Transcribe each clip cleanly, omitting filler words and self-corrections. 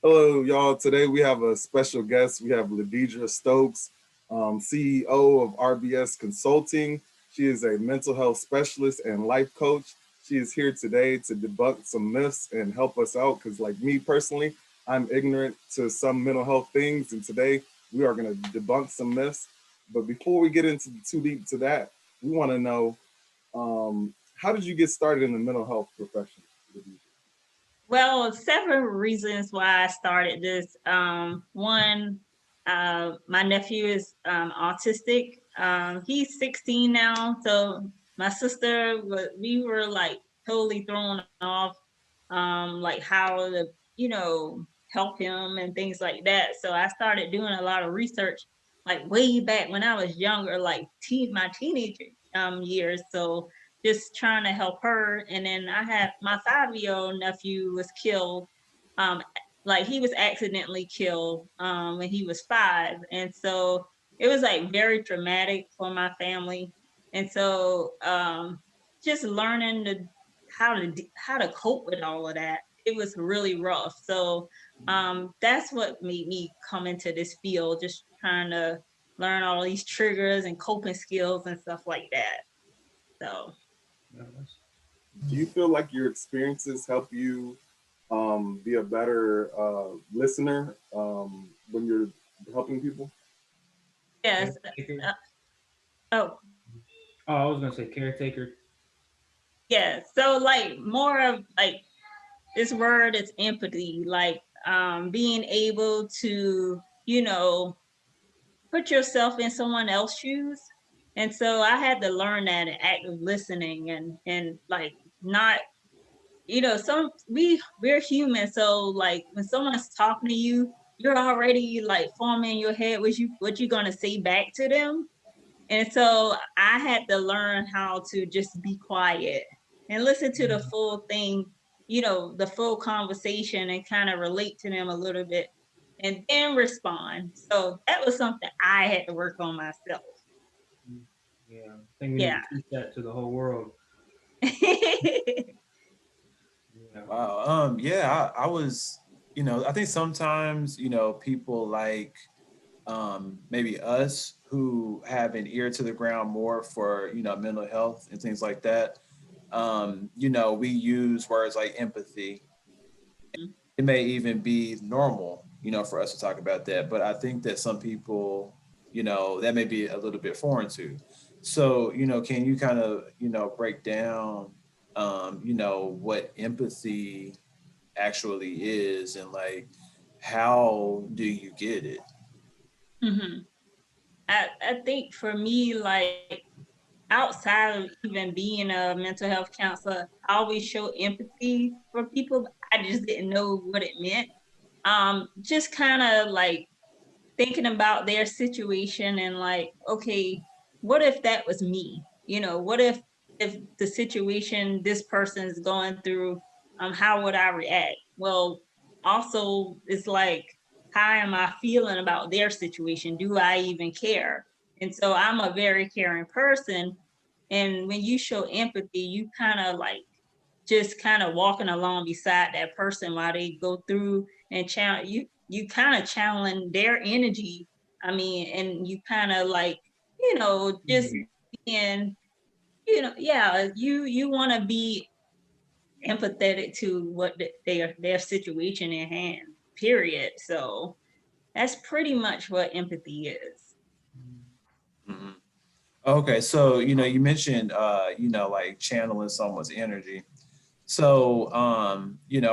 Hello, y'all. Today we have a special guest. We have Ladeidra Stokes, CEO of RBS Consulting. She is a mental health specialist and life coach. She is here today to debunk some myths and help us out because, like me personally, I'm ignorant to some mental health things. And today we are going to debunk some myths. But before we get into too deep to that, we want to know how did you get started in the mental health profession? Well, several reasons why I started this. One, my nephew is autistic. He's 16 now, so my sister, we were like totally thrown off, like how to, help him and things like that. So I started doing a lot of research, like way back when I was younger, like my teenager years. So just trying to help her. And then I had my 5-year-old nephew was killed. Um, like he was accidentally killed when he was 5. And so it was like very traumatic for my family. And so just learning how to cope with all of that. It was really rough. So that's what made me come into this field, just trying to learn all these triggers and coping skills and stuff like that. So Yeah, Do you feel like your experiences help you be a better listener when you're helping people? yes. caretaker. Uh, oh, Oh, I was gonna say caretaker. yeah. So like more of like this word is empathy, like being able to, put yourself in someone else's shoes. And so I had to learn that and active listening and like not, we're human. So like when someone's talking to you, you're already like forming in your head what you're gonna say back to them. And so I had to learn how to just be quiet and listen to the full thing, the full conversation and kind of relate to them a little bit and then respond. So that was something I had to work on myself. Yeah, I think we need Yeah. to teach that to the whole world. Yeah. Wow. Yeah, I was, I think sometimes, people like maybe us who have an ear to the ground more for, mental health and things like that. We use words like empathy. It may even be normal, for us to talk about that. But I think that some people, that may be a little bit foreign to. So, can you kind of, break down, what empathy actually is and like how do you get it? hmm I think for me, like outside of even being a mental health counselor, I always show empathy for people. I just didn't know what it meant. Just kind of like thinking about their situation and like, okay, what if that was me? What if the situation this person is going through, how would I react? Well, also it's like, how am I feeling about their situation? Do I even care? And so I'm a very caring person. And when you show empathy, you kind of like just kind of walking along beside that person while they go through and challenge you kind of challenge their energy. I mean, and you kind of like, just Mhm. being, yeah, you want to be empathetic to what their situation in hand, period. So that's pretty much what empathy is. Mhm. Okay, so you mentioned like channeling someone's energy. So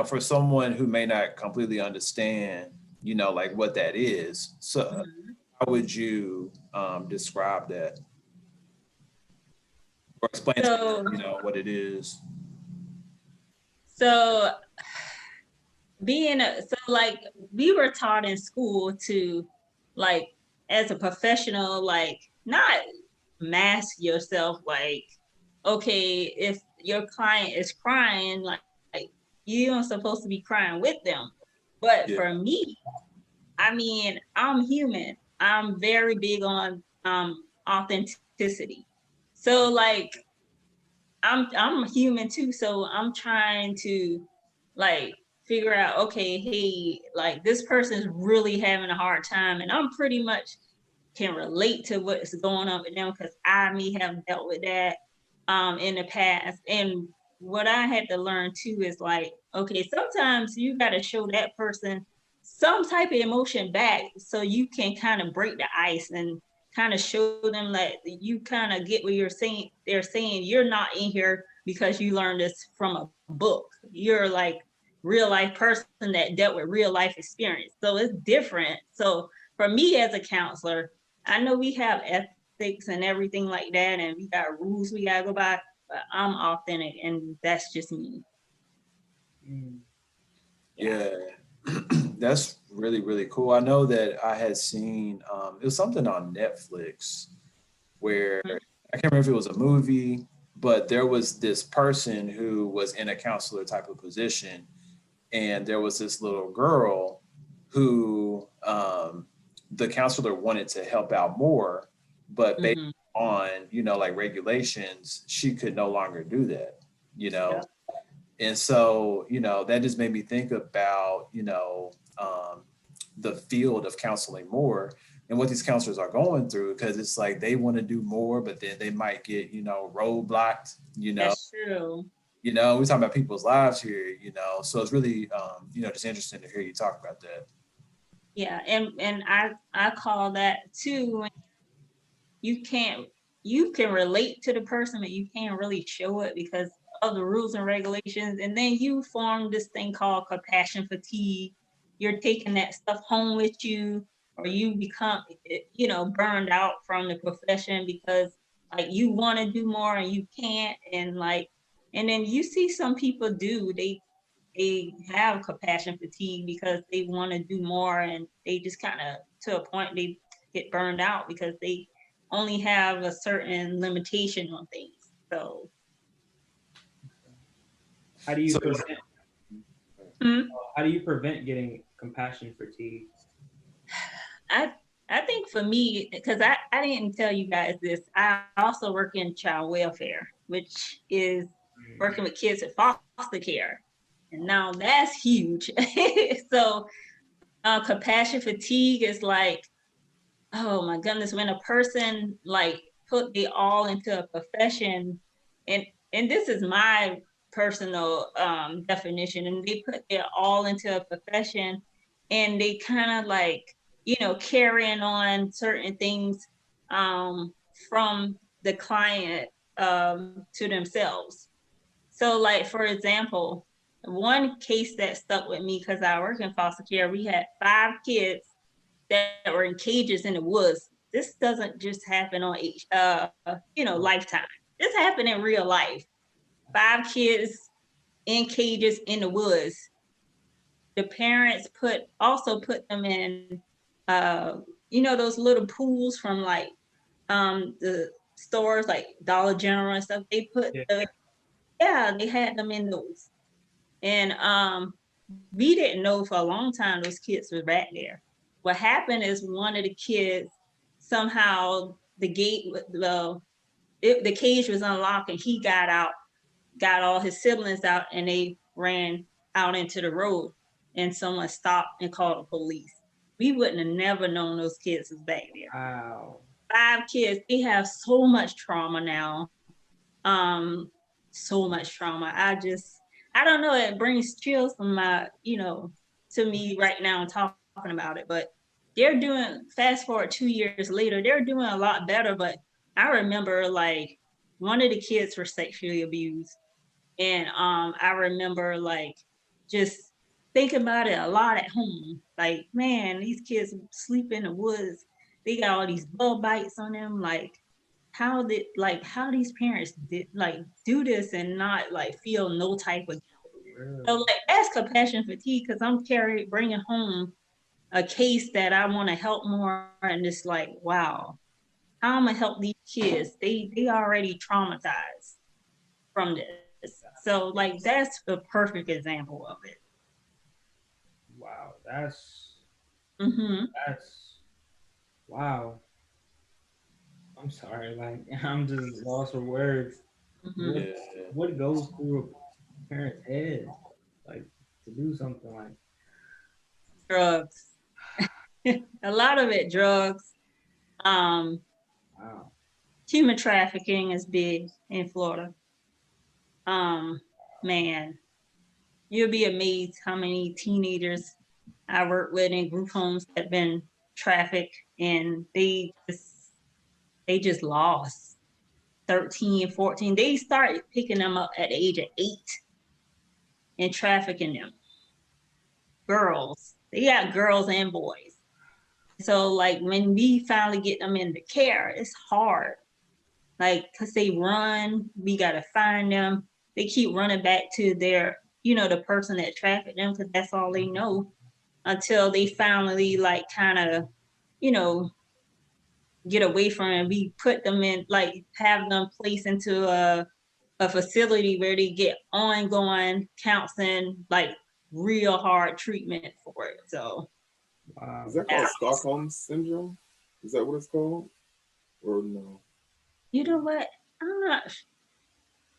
for someone who may not completely understand, like what that is, so Mhm. how would you describe that or explain to them, So, what it is? so so like we were taught in school to like as a professional, like not mask yourself, like okay, if your client is crying, like you are supposed to be crying with them. But Yeah. for me, I mean, I'm human. I'm very big on authenticity. So like I'm human too, so I'm trying to like figure out, okay, hey, like this person's really having a hard time, and I'm pretty much can relate to what's going on with them because I may have dealt with that in the past. And what I had to learn too is like, okay, sometimes you got to show that person some type of emotion back so you can kind of break the ice and kind of show them that you kind of get what you're saying. They're saying you're not in here because you learned this from a book. You're like real life person that dealt with real life experience. So it's different. So for me as a counselor, I know we have ethics and everything like that, and we got rules we gotta go by, but I'm authentic and that's just me. Mm. Yeah. That's really, really cool. I know that I had seen it was something on Netflix where I can't remember if it was a movie, but there was this person who was in a counselor type of position, and there was this little girl who the counselor wanted to help out more, but based Mm-hmm. on like regulations, she could no longer do that. You know, Yeah. and so, that just made me think about, the field of counseling more and what these counselors are going through, because it's like they want to do more, but then they might get, roadblocked, That's true. we're talking about people's lives here, so it's really, just interesting to hear you talk about that. Yeah, and I call that too. You can't you can relate to the person, but you can't really show it because of the rules and regulations. And then you form this thing called compassion fatigue. You're taking that stuff home with you, or you become, burned out from the profession because like you want to do more and you can't. And then you see some people do, they have compassion fatigue because they want to do more and they just kind of to a point they get burned out because they only have a certain limitation on things. So How do you So, prevent hmm, how do you prevent getting compassion fatigue? I I think for me, because I didn't tell you guys this, I also work in child welfare, which is working with kids in foster care. And now that's huge. So compassion fatigue is like, oh my goodness, when a person like put they all into a profession, and this is my personal definition, and they put their all into a profession, and they kind of like carrying on certain things um, from the client to themselves. So, like for example, one case that stuck with me because I work in foster care, we had 5 kids that were in cages in the woods. This doesn't just happen on Lifetime. This happened in real life. 5 kids in cages in the woods. The parents also put them in those little pools from like the stores like Dollar General and stuff. Yeah. They had them in those. And we didn't know for a long time those kids were back there. What happened is one of the kids somehow the cage was unlocked and he got out, got all his siblings out, and they ran out into the road. And someone stopped and called the police. We wouldn't have never known those kids was back there. Wow. 5 kids, they have so much trauma now. Um, so much trauma. I don't know, it brings chills from to me right now talking about it, but they're doing, fast forward 2 years later, they're doing a lot better. But I remember like one of the kids were sexually abused. And I remember like just thinking about it a lot at home. Like, man, these kids sleep in the woods. They got all these bug bites on them. Like, how these parents did like do this and not like feel no type of, so Really? like that's compassion fatigue because I'm bringing home a case that I want to help more, and it's like, wow, how am I gonna help these kids? They already traumatized from this. So like that's a perfect example of it. Wow. Mm-hmm. That's wow. I'm sorry. Like I'm just lost for words. Mm-hmm. What yeah. what goes through a parent's head, like to do something like? Drugs. A lot of it drugs. Wow. Human trafficking is big in Florida. Man, you'll be amazed how many teenagers I work with in group homes that have been trafficked, and they just lost 13, 14. They started picking them up at the age of 8 and trafficking them. Girls. They got girls and boys. So like when we finally get them into care, it's hard. Like, cause they run, we gotta find them. They keep running back to their, the person that trafficked them, because that's all they know, until they finally like kind of, you know, get away from it. We put them in, like, have them placed into a facility where they get ongoing counseling, like real hard treatment for it. So Wow. Is that called Stockholm syndrome? Is that what it's called? Or no? you know what? I'm not.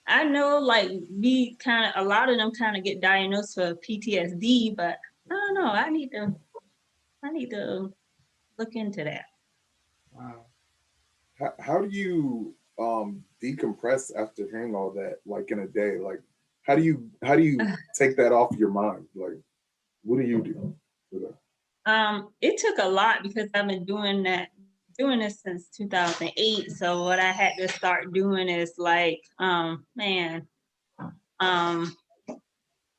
I know, like, a lot of them kind of get diagnosed for PTSD, but I don't know. I need to look into that. Wow. How do you decompress after hearing all that, like in a day? Like how do you take that off your mind? Like what do you do for that? It took a lot because I've been doing this since 2008. So what I had to start doing is like, man, um,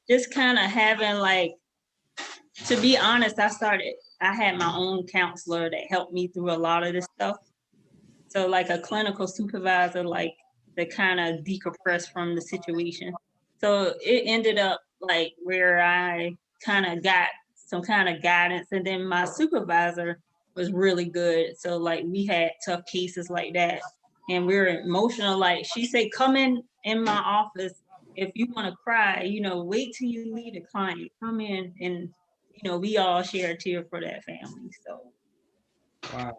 just kind of having like, to be honest, I had my own counselor that helped me through a lot of this stuff. So like a clinical supervisor, like, to kind of decompress from the situation. So it ended up like where I kind of got some kind of guidance, and then my supervisor was really good. So like we had tough cases like that, and we were emotional. Like she said, come in my office if you want to cry. Wait till you leave the client. Come in, and we all share a tear for that family. So Wow.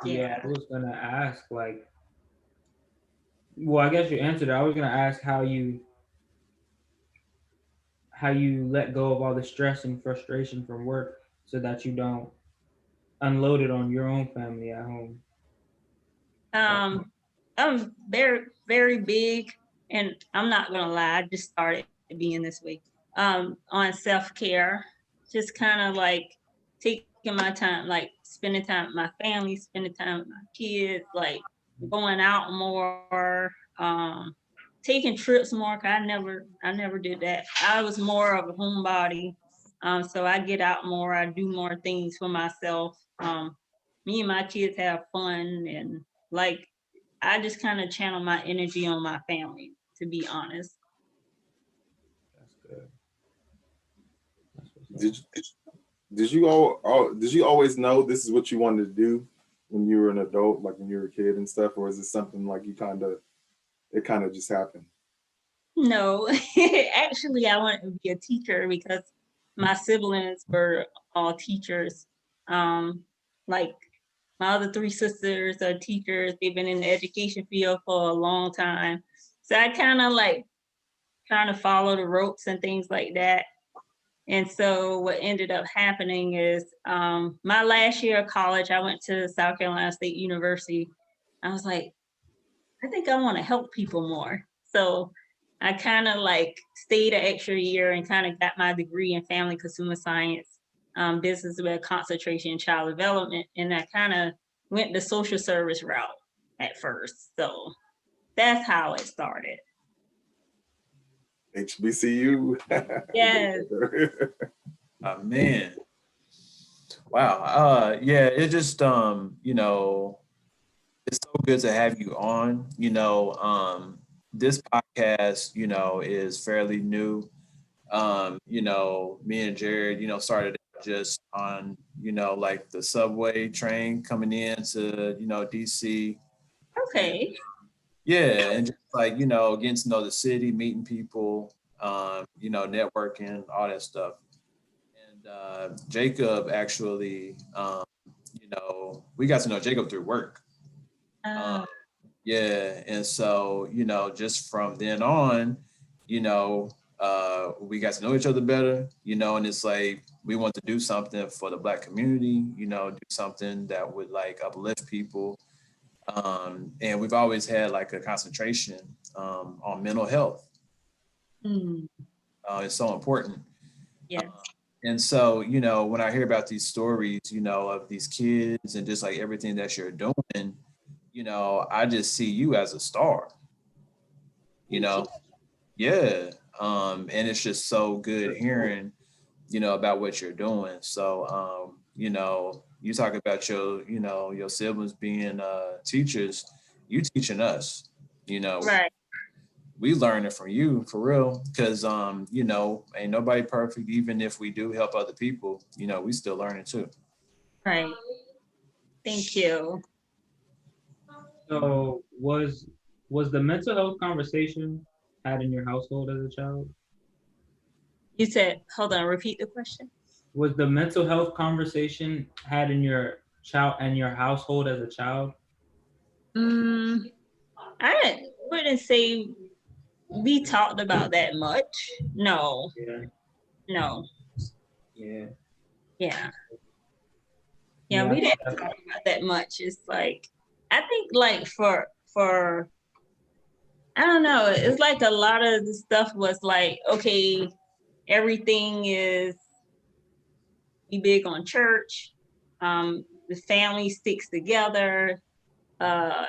Yeah, yeah. I was gonna ask, like, well, I guess you answered it. I was gonna ask how you let go of all the stress and frustration from work so that you don't unload it on your own family at home. Um, I'm very, very big, and I'm not gonna lie, I just started being this way. On self-care, just kind of like taking my time, like spending time with my family, spending time with my kids, like going out more, taking trips more. 'Cause I never did that. I was more of a homebody. So I get out more, I do more things for myself. Me and my kids have fun, and like I just kind of channel my energy on my family, to be honest. That's good. That's what's up. Did you, did you always know this is what you wanted to do when you were an adult, like when you were a kid and stuff, or is it something like it kind of just happened? No, actually, I wanted to be a teacher because my siblings were all teachers. Um, like my other three sisters are teachers. They've been in the education field for a long time. So I kind of like trying to follow the ropes and things like that. And so what ended up happening is my last year of college, I went to South Carolina State University. I was like, I think I want to help people more. So I kind of like stayed an extra year and kind of got my degree in family consumer science, business with a concentration in child development. And I kind of went the social service route at first. So that's how it started. HBCU. Yes. Man, wow. Yeah, it just it's so good to have you on. This podcast, is fairly new. Me and Jared, started just on, like the subway train coming in to, DC. And Okay. yeah, and just like, getting to know the city, meeting people, networking, all that stuff. And Jacob actually, we got to know Jacob through work. Um, Uh, yeah, and so just from then on, you know, we got to know each other better, you know, and it's like we want to do something for the Black community, you know, do something that would like uplift people. And we've always had like a concentration on mental health. Mm, It's so important. Uh, yes. and so, you know, when I hear about these stories, you know, of these kids and just like everything that you're doing, you know, I just see you as a star, you Thank you. know. Yeah. And it's just so good hearing, you know, about what you're doing. So, you know, you talk about your, you know, your siblings being teachers, you teaching us, you know, Right, we learning from you for real. Cause you know, ain't nobody perfect. Even if we do help other people, you know, we still learning too. right. Thank you. So was the mental health conversation had in your household as a child? You said, hold on, repeat the question. Was the mental health conversation had in your child and your household as a child? Mm, I wouldn't say we talked about that much. No, Yeah, no. yeah, Yeah. Yeah, yeah. we didn't talk about that much. It's like I think like for I don't know, it's like a lot of the stuff was like, okay, everything is be big on church. The family sticks together. Uh,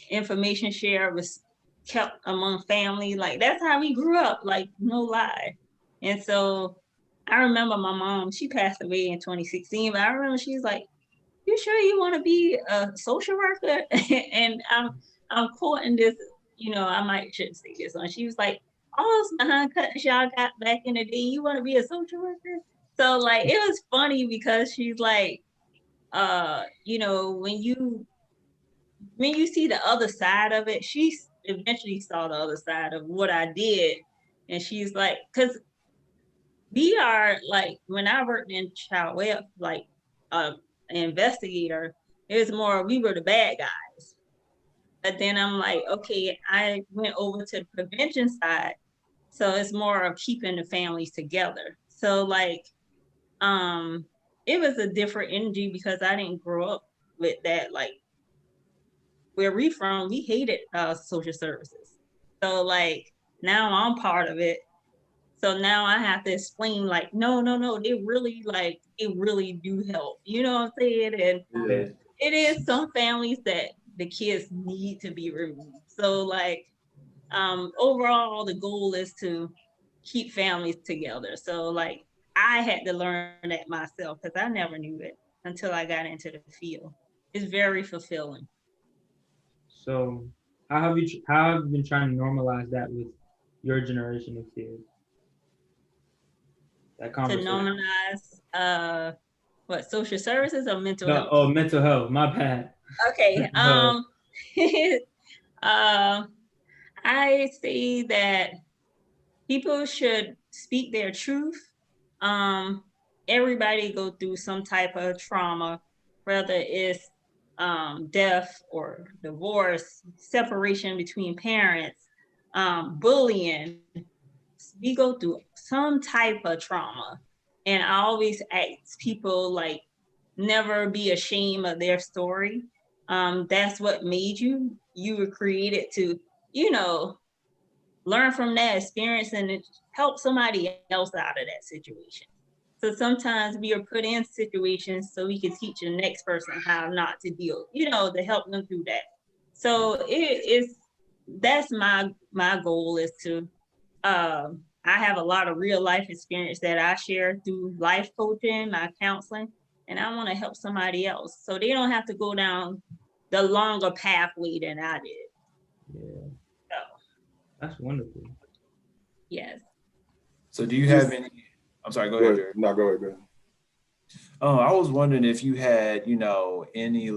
information share was kept among family. Like that's how we grew up. Like no lie. And so I remember my mom. She passed away in 2016, but I remember she's like, "You sure you want to be a social worker?" And I'm quoting this. You know, I might shouldn't say this one. She was like, "All those behind cuts y'all got back in the day, you want to be a social worker?" So like it was funny because she's like, you know, when you see the other side of it, she eventually saw the other side of what I did. And she's like, because we are like, when I worked in child welfare, like an investigator, it was more, we were the bad guys. But then I'm like, okay, I went over to the prevention side. So it's more of keeping the families together. So like, um, it was a different energy because I didn't grow up with that. Like where we from, we hated social services. So like now I'm part of it. So now I have to explain like, no, no, no, they really like it really do help. You know what I'm saying? And Yeah. Yeah. it is some families that the kids need to be removed. So like overall the goal is to keep families together. So like I had to learn that myself because I never knew it until I got into the field. It's very fulfilling. So how have you been trying to normalize that with your generation of kids? That To conversation. normalize what social services or mental No, health? oh, mental health. My bad. Okay. Mental health. uh, I say that people should speak their truth. Um, everybody go through some type of trauma, whether it's death or divorce, separation between parents, bullying. We go through some type of trauma. And I always ask people like never be ashamed of their story. That's what made you. You were created to, you know, learn from that experience and help somebody else out of that situation. So sometimes we are put in situations so we can teach the next person how not to deal, you know, to help them through that. So it is that's my goal is to I have a lot of real life experience that I share through life coaching, my counseling, and I want to help somebody else so they don't have to go down the longer pathway than I did. Yeah, So that's wonderful. yes. So do you have Just any, I'm sorry, go go ahead, ahead. Jared. No, go ahead. Go ahead. I was wondering if you had, you know, any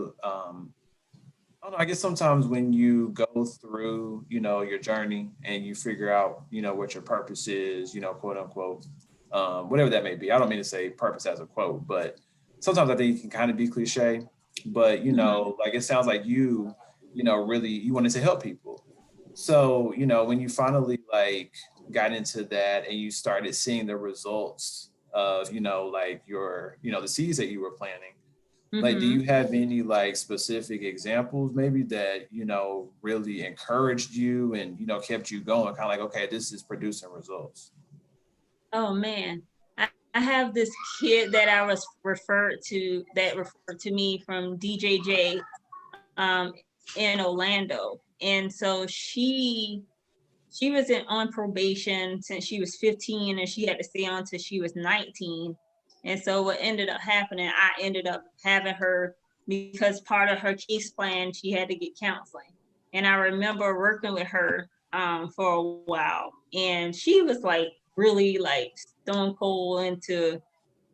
I don't know, I guess sometimes when you go through, you know, your journey and you figure out, you know, what your purpose is, you know, quote unquote, whatever that may be. I don't mean to say purpose as a quote, but sometimes I think it can kind of be cliche. But, you Mhm. know, like it sounds like you know, really you wanted to help people. So, you know, when you finally like got into that and you started seeing the results of, like your, the seeds that you were planting. Like, do Mm-hmm. you have any like specific examples maybe that, really encouraged you and, kept you going, kind of like, okay, this is producing results? Oh man, I have this kid that I was that referred to me from DJJ um, in Orlando, and so she was on probation since she was 15, and she had to stay on till she was 19. And so what ended up happening, I ended up having her because part of her case plan, she had to get counseling. And I remember working with her for a while, and she was like really like stone cold into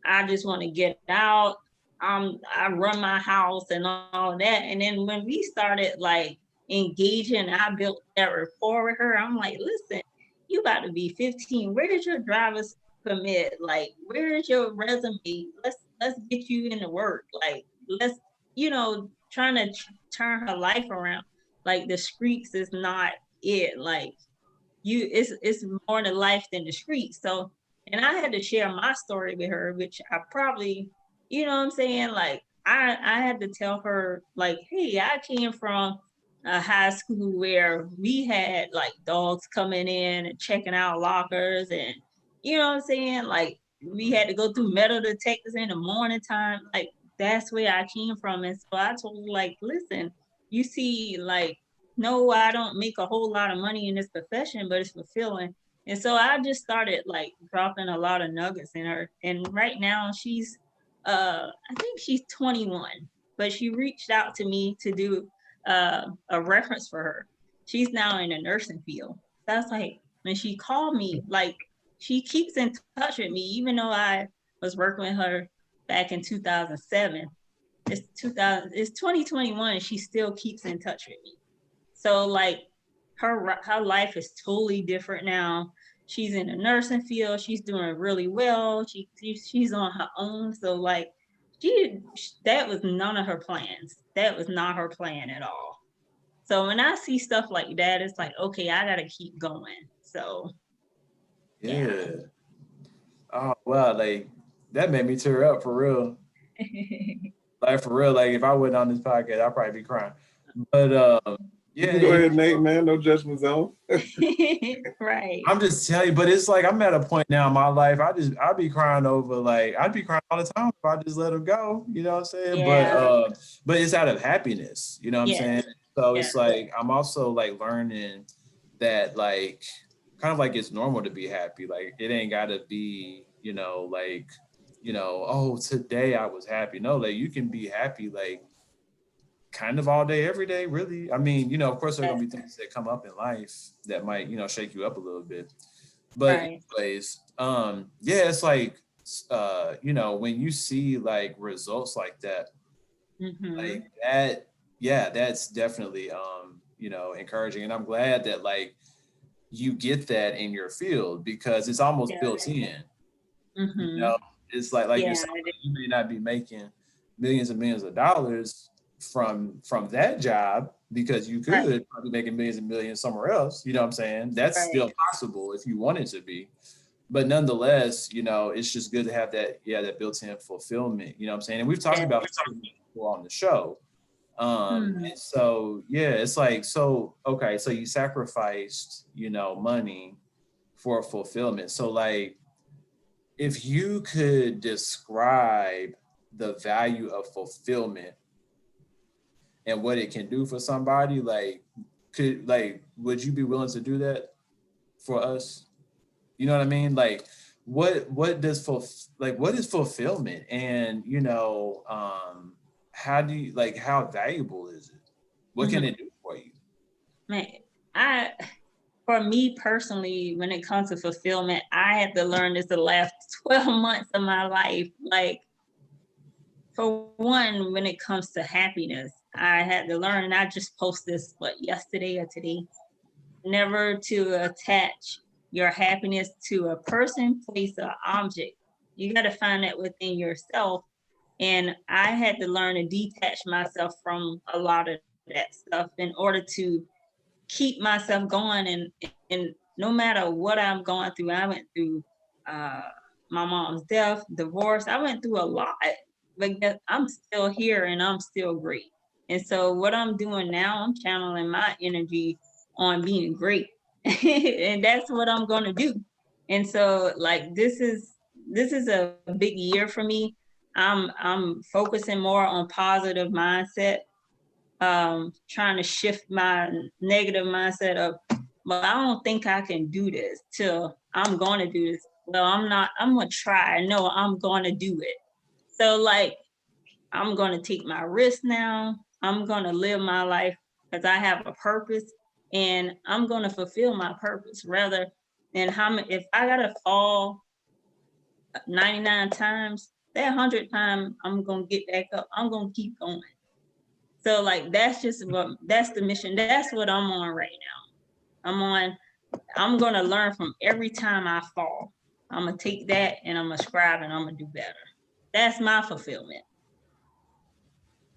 I just want to get out. I run my house and all that. And then when we started like engaging, I built that rapport with her. I'm like, listen, you about to be 15. Where did your driver's permit? Like, where is your resume? Let's get you into work. Like, let's, trying to turn her life around. Like the streets is not it. Like it's more to life than the streets. So, and I had to share my story with her, which I probably, you know what I'm saying? Like I had to tell her like, hey, I came from a high school where we had like dogs coming in and checking out lockers, and you know what I'm saying? Like we had to go through metal detectors in the morning time. Like that's where I came from. And so I told her, like, listen, you see, like, no, I don't make a whole lot of money in this profession, but it's fulfilling. And so I just started like dropping a lot of nuggets in her. And right now she's I think she's 21, but she reached out to me to do a reference for her. She's now in the nursing field. That's like when she called me, like she keeps in touch with me, even though I was working with her back in 2007. It's 2021. She still keeps in touch with me. So like her life is totally different now. She's in the nursing field. She's doing really well. She's on her own. So like that was none of her plans. That was not her plan at all. So when I see stuff like that, it's like, okay, I gotta keep going. So yeah. Yeah. Oh wow, like that made me tear up for real. Like for real, like if I wasn't on this podcast, I'd probably be crying. But You yeah, can go ahead, Nate, man. No judgment zone. Right. I'm just telling you, but it's like I'm at a point now in my life. I'd be crying over like I'd be crying all the time if I just let him go. You know what I'm saying? Yeah. But it's out of happiness. You know what I'm Yeah. saying? So Yeah. it's like I'm also like learning that like kind of like it's normal to be happy. Like it ain't gotta be, like, oh, today I was happy. No, like you can be happy like kind of all day, every day, really. I mean, of course there are gonna be things that come up in life that might, shake you up a little bit. But Right. anyways, yeah, it's like when you see like results like that, Mm-hmm. like that, yeah, that's definitely encouraging. And I'm glad that like you get that in your field because it's almost Yeah. built in. You Mm-hmm. know, it's like you're Yeah. saying, you may not be making millions and millions of dollars from that job because you Right. could probably making millions and millions somewhere else. You know what I'm saying? That's Right. still possible if you want it to be. But nonetheless, it's just good to have that built-in fulfillment. You know what I'm saying? And we've talked Yeah. about fulfillment before on the show. Hmm. And so yeah, it's like okay, so you sacrificed, money for fulfillment. So like if you could describe the value of fulfillment and what it can do for somebody, like would you be willing to do that for us? You know what I mean? Like what does what is fulfillment? And how do you how valuable is it? What can Mm-hmm. it do for you? Man, I for me personally, when it comes to fulfillment, I had to learn this the last 12 months of my life. Like, for one, when it comes to happiness, I had to learn, and I just posted this, yesterday or today, never to attach your happiness to a person, place, or object. You got to find that within yourself. And I had to learn to detach myself from a lot of that stuff in order to keep myself going and no matter what I'm going through, I went through my mom's death, divorce. I went through a lot, but I'm still here and I'm still great. And so what I'm doing now, I'm channeling my energy on being great. And that's what I'm going to do. And so like this is a big year for me. I'm focusing more on positive mindset, trying to shift my negative mindset of, well, I don't think I can do this, till I'm going to do this. Well, I'm going to try. No, I'm going to do it. So like, I'm going to take my risk now. I'm going to live my life because I have a purpose, and I'm going to fulfill my purpose rather than if I got to fall 99 times, that 100th time, I'm going to get back up. I'm going to keep going. So like, that's the mission. That's what I'm on right now. I'm going to learn from every time I fall. I'm going to take that and I'm going to scribe and I'm going to do better. That's my fulfillment.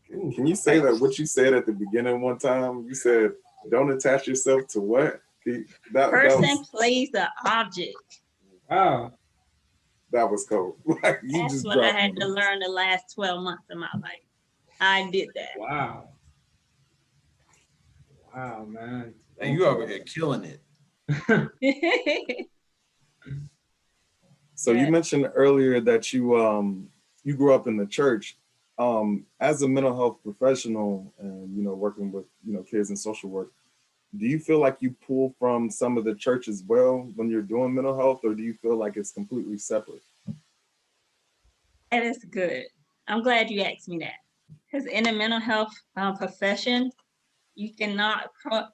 Can you say that what you said at the beginning one time? You said, don't attach yourself to what? Person, place, the object. Wow. That was cold. Like, That's what I had to learn the last 12 months of my life. I did that. Wow. Wow, man. And you over here killing it. So you mentioned earlier that you grew up in the church. As a mental health professional and working with kids in social work, do you feel like you pull from some of the church as well when you're doing mental health, or do you feel like it's completely separate? That is good. I'm glad you asked me that, because in the mental health profession, you cannot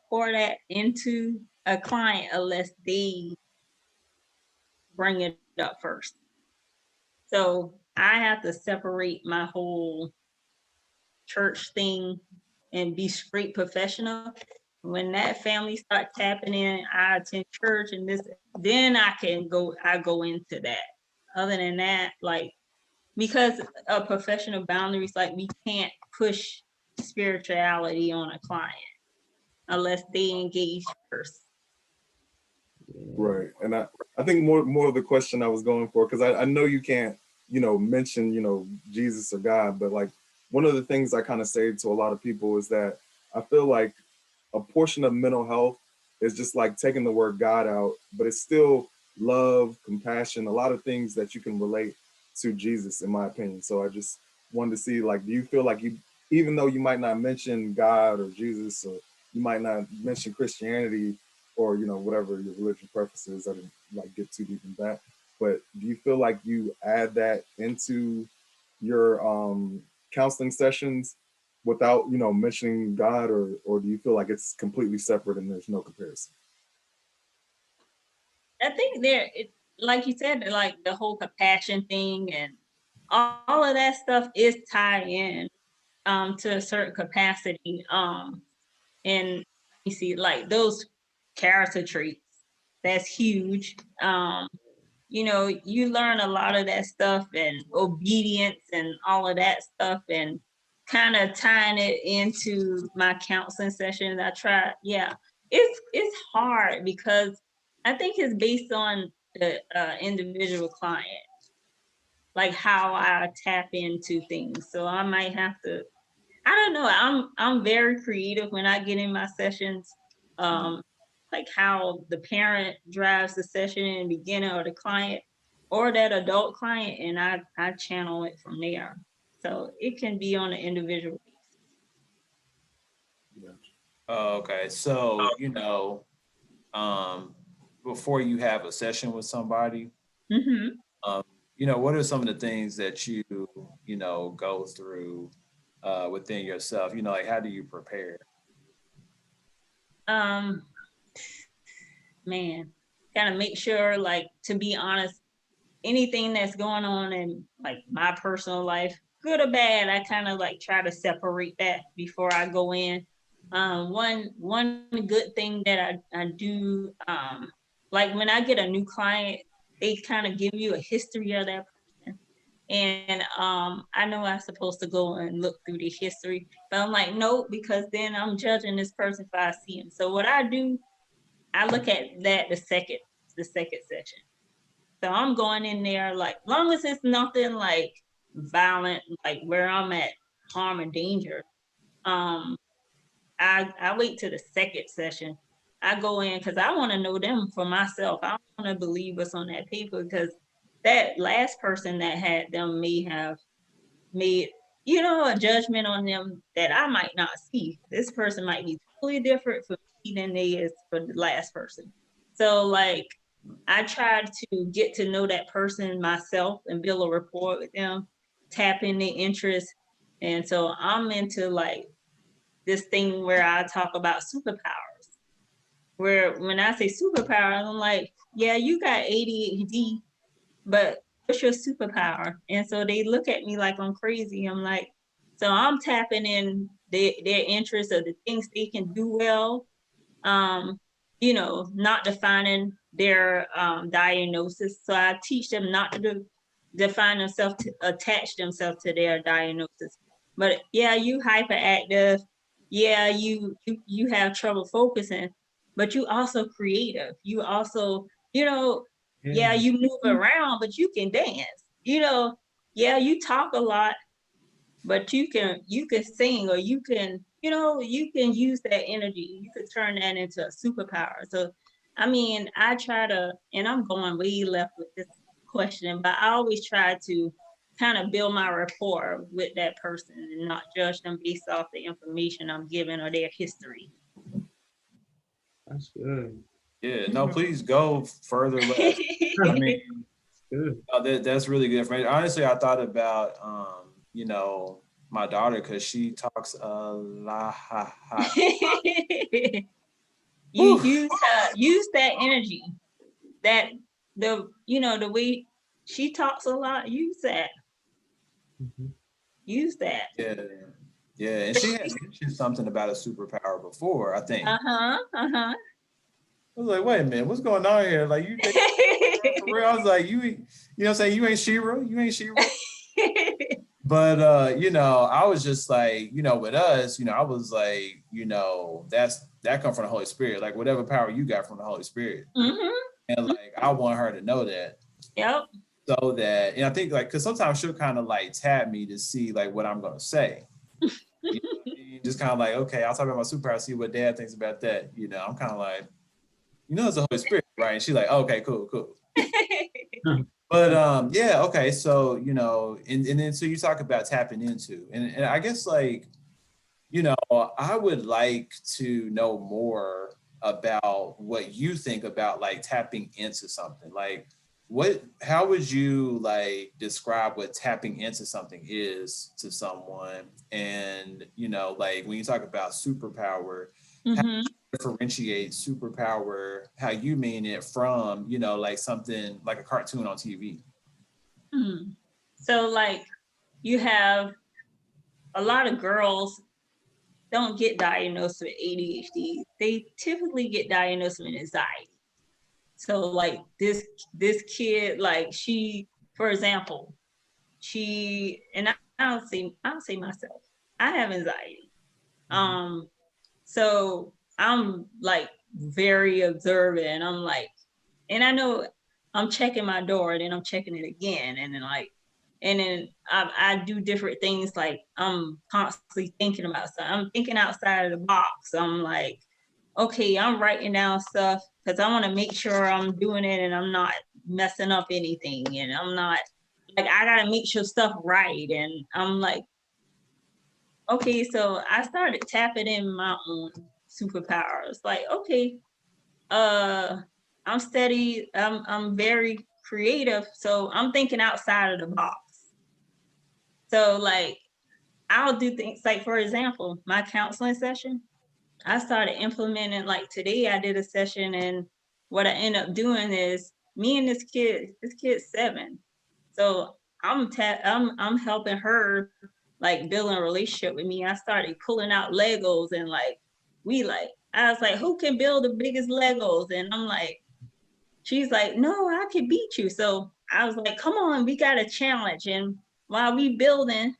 pour that into a client unless they bring it up first. So I have to separate my whole church thing and be straight professional. When that family start tapping in, I attend church and this, then I go into that. Other than that, like, because of professional boundaries, like, we can't push spirituality on a client unless they engage first. Right. And I think more of the question I was going for, because I know you can't, mention, Jesus or God, but like one of the things I kind of say to a lot of people is that I feel like a portion of mental health is just like taking the word God out, but it's still love, compassion, a lot of things that you can relate to Jesus, in my opinion. So I just wanted to see, like, do you feel like even though you might not mention God or Jesus, or you might not mention Christianity, or whatever your religious preferences, I didn't like get too deep in that, but do you feel like you add that into your counseling sessions without mentioning God, or do you feel like it's completely separate and there's no comparison? I think like you said, like the whole compassion thing and all of that stuff is tied in to a certain capacity. And you see, like, those character traits, that's huge. You learn a lot of that stuff, and obedience and all of that stuff, and kind of tying it into my counseling sessions. I try, yeah. It's hard because I think it's based on the individual client, like how I tap into things. So I might have to, I don't know. I'm very creative when I get in my sessions. Like how the parent drives the session in the beginning, or the client, or that adult client, and I channel it from there. So it can be on an individual basis. Oh, okay. So, before you have a session with somebody, Mm-hmm. what are some of the things that you go through within yourself? Like, how do you prepare? Man, kind of make sure, like, to be honest, anything that's going on in like my personal life, good or bad, I kind of like try to separate that before I go in. One good thing that I do, like when I get a new client, they kind of give you a history of that person. And I know I'm supposed to go and look through the history, but I'm like, nope, because then I'm judging this person if I see him. So what I do, I look at that the second session. So I'm going in there like, long as it's nothing like violent, like where I'm at harm and danger. Um, I wait till the second session. I go in because I want to know them for myself. I don't want to believe what's on that paper, because that last person that had them may have made, a judgment on them that I might not see. This person might be totally different for me than they is for the last person. So like, I tried to get to know that person myself and build a rapport with them, tap in their interest. And so I'm into like this thing where I talk about superpowers. Where when I say superpower, I'm like, yeah, you got ADHD, but what's your superpower? And so they look at me like I'm crazy. I'm like, so I'm tapping in their interest of the things they can do well, um, not defining their diagnosis. So I teach them not to define themselves, to attach themselves to their diagnosis. But yeah, you hyperactive. Yeah, you have trouble focusing, but you also creative. You also, yeah, you move around, but you can dance. Yeah, you talk a lot, but you can sing, or you can use that energy. You could turn that into a superpower. So I mean, I try to, and I'm going way left with this question, but I always try to kind of build my rapport with that person and not judge them based off the information I'm giving or their history. That's good. Yeah, no, please go further left. I mean, Good. that's really good information. Honestly, I thought about my daughter, because she talks a lot. You use that energy, that the way she talks a lot. Use that. Mhm. Use that. Yeah, yeah, and she had mentioned something about a superpower before, I think. Uh-huh. I was like, wait a minute, what's going on here? Like, you think for real? I was like, you know what I'm saying? You ain't Shira. You ain't Shira. But I was just like, with us, I was like, that come from the Holy Spirit. Like, whatever power you got from the Holy Spirit. Mm-hmm. And like, I want her to know that. Yep. So that, and I think like, because sometimes she'll kind of like tap me to see like what I'm gonna say. You know what I mean? Just kind of like, okay, I'll talk about my superpower, see what Dad thinks about that. I'm kind of like, it's the Holy Spirit, right? And she's like, okay, cool. But yeah, okay. So, and then so you talk about tapping into, and I guess like, I would like to know more about what you think about like tapping into something. Like how would you like describe what tapping into something is to someone? And, like when you talk about superpower, how Mm-hmm. differentiate superpower, how you mean it from, like something like a cartoon on TV? Mm-hmm. So like, you have a lot of girls don't get diagnosed with ADHD. They typically get diagnosed with anxiety. So like this kid, like for example, and I'll say myself, I have anxiety. So I'm like very observant. I'm like, and I know I'm checking my door, and then I'm checking it again, and then I do different things. Like I'm constantly thinking about something. I'm thinking outside of the box. I'm like, okay, I'm writing down stuff because I want to make sure I'm doing it and I'm not messing up anything, and I'm not like, I gotta make sure stuff right. And I'm like, okay, so I started tapping in my own superpowers. Like, okay, uh, I'm steady. I'm very creative, so I'm thinking outside of the box. So like, I'll do things like, for example, my counseling session. I started implementing, like today I did a session, and what I end up doing is me and this kid's 7. So I'm helping her like build a relationship with me. I started pulling out Legos, and like I was like, who can build the biggest Legos? And I'm like, she's like, no, I can beat you. So I was like, come on, we got a challenge. And while we building,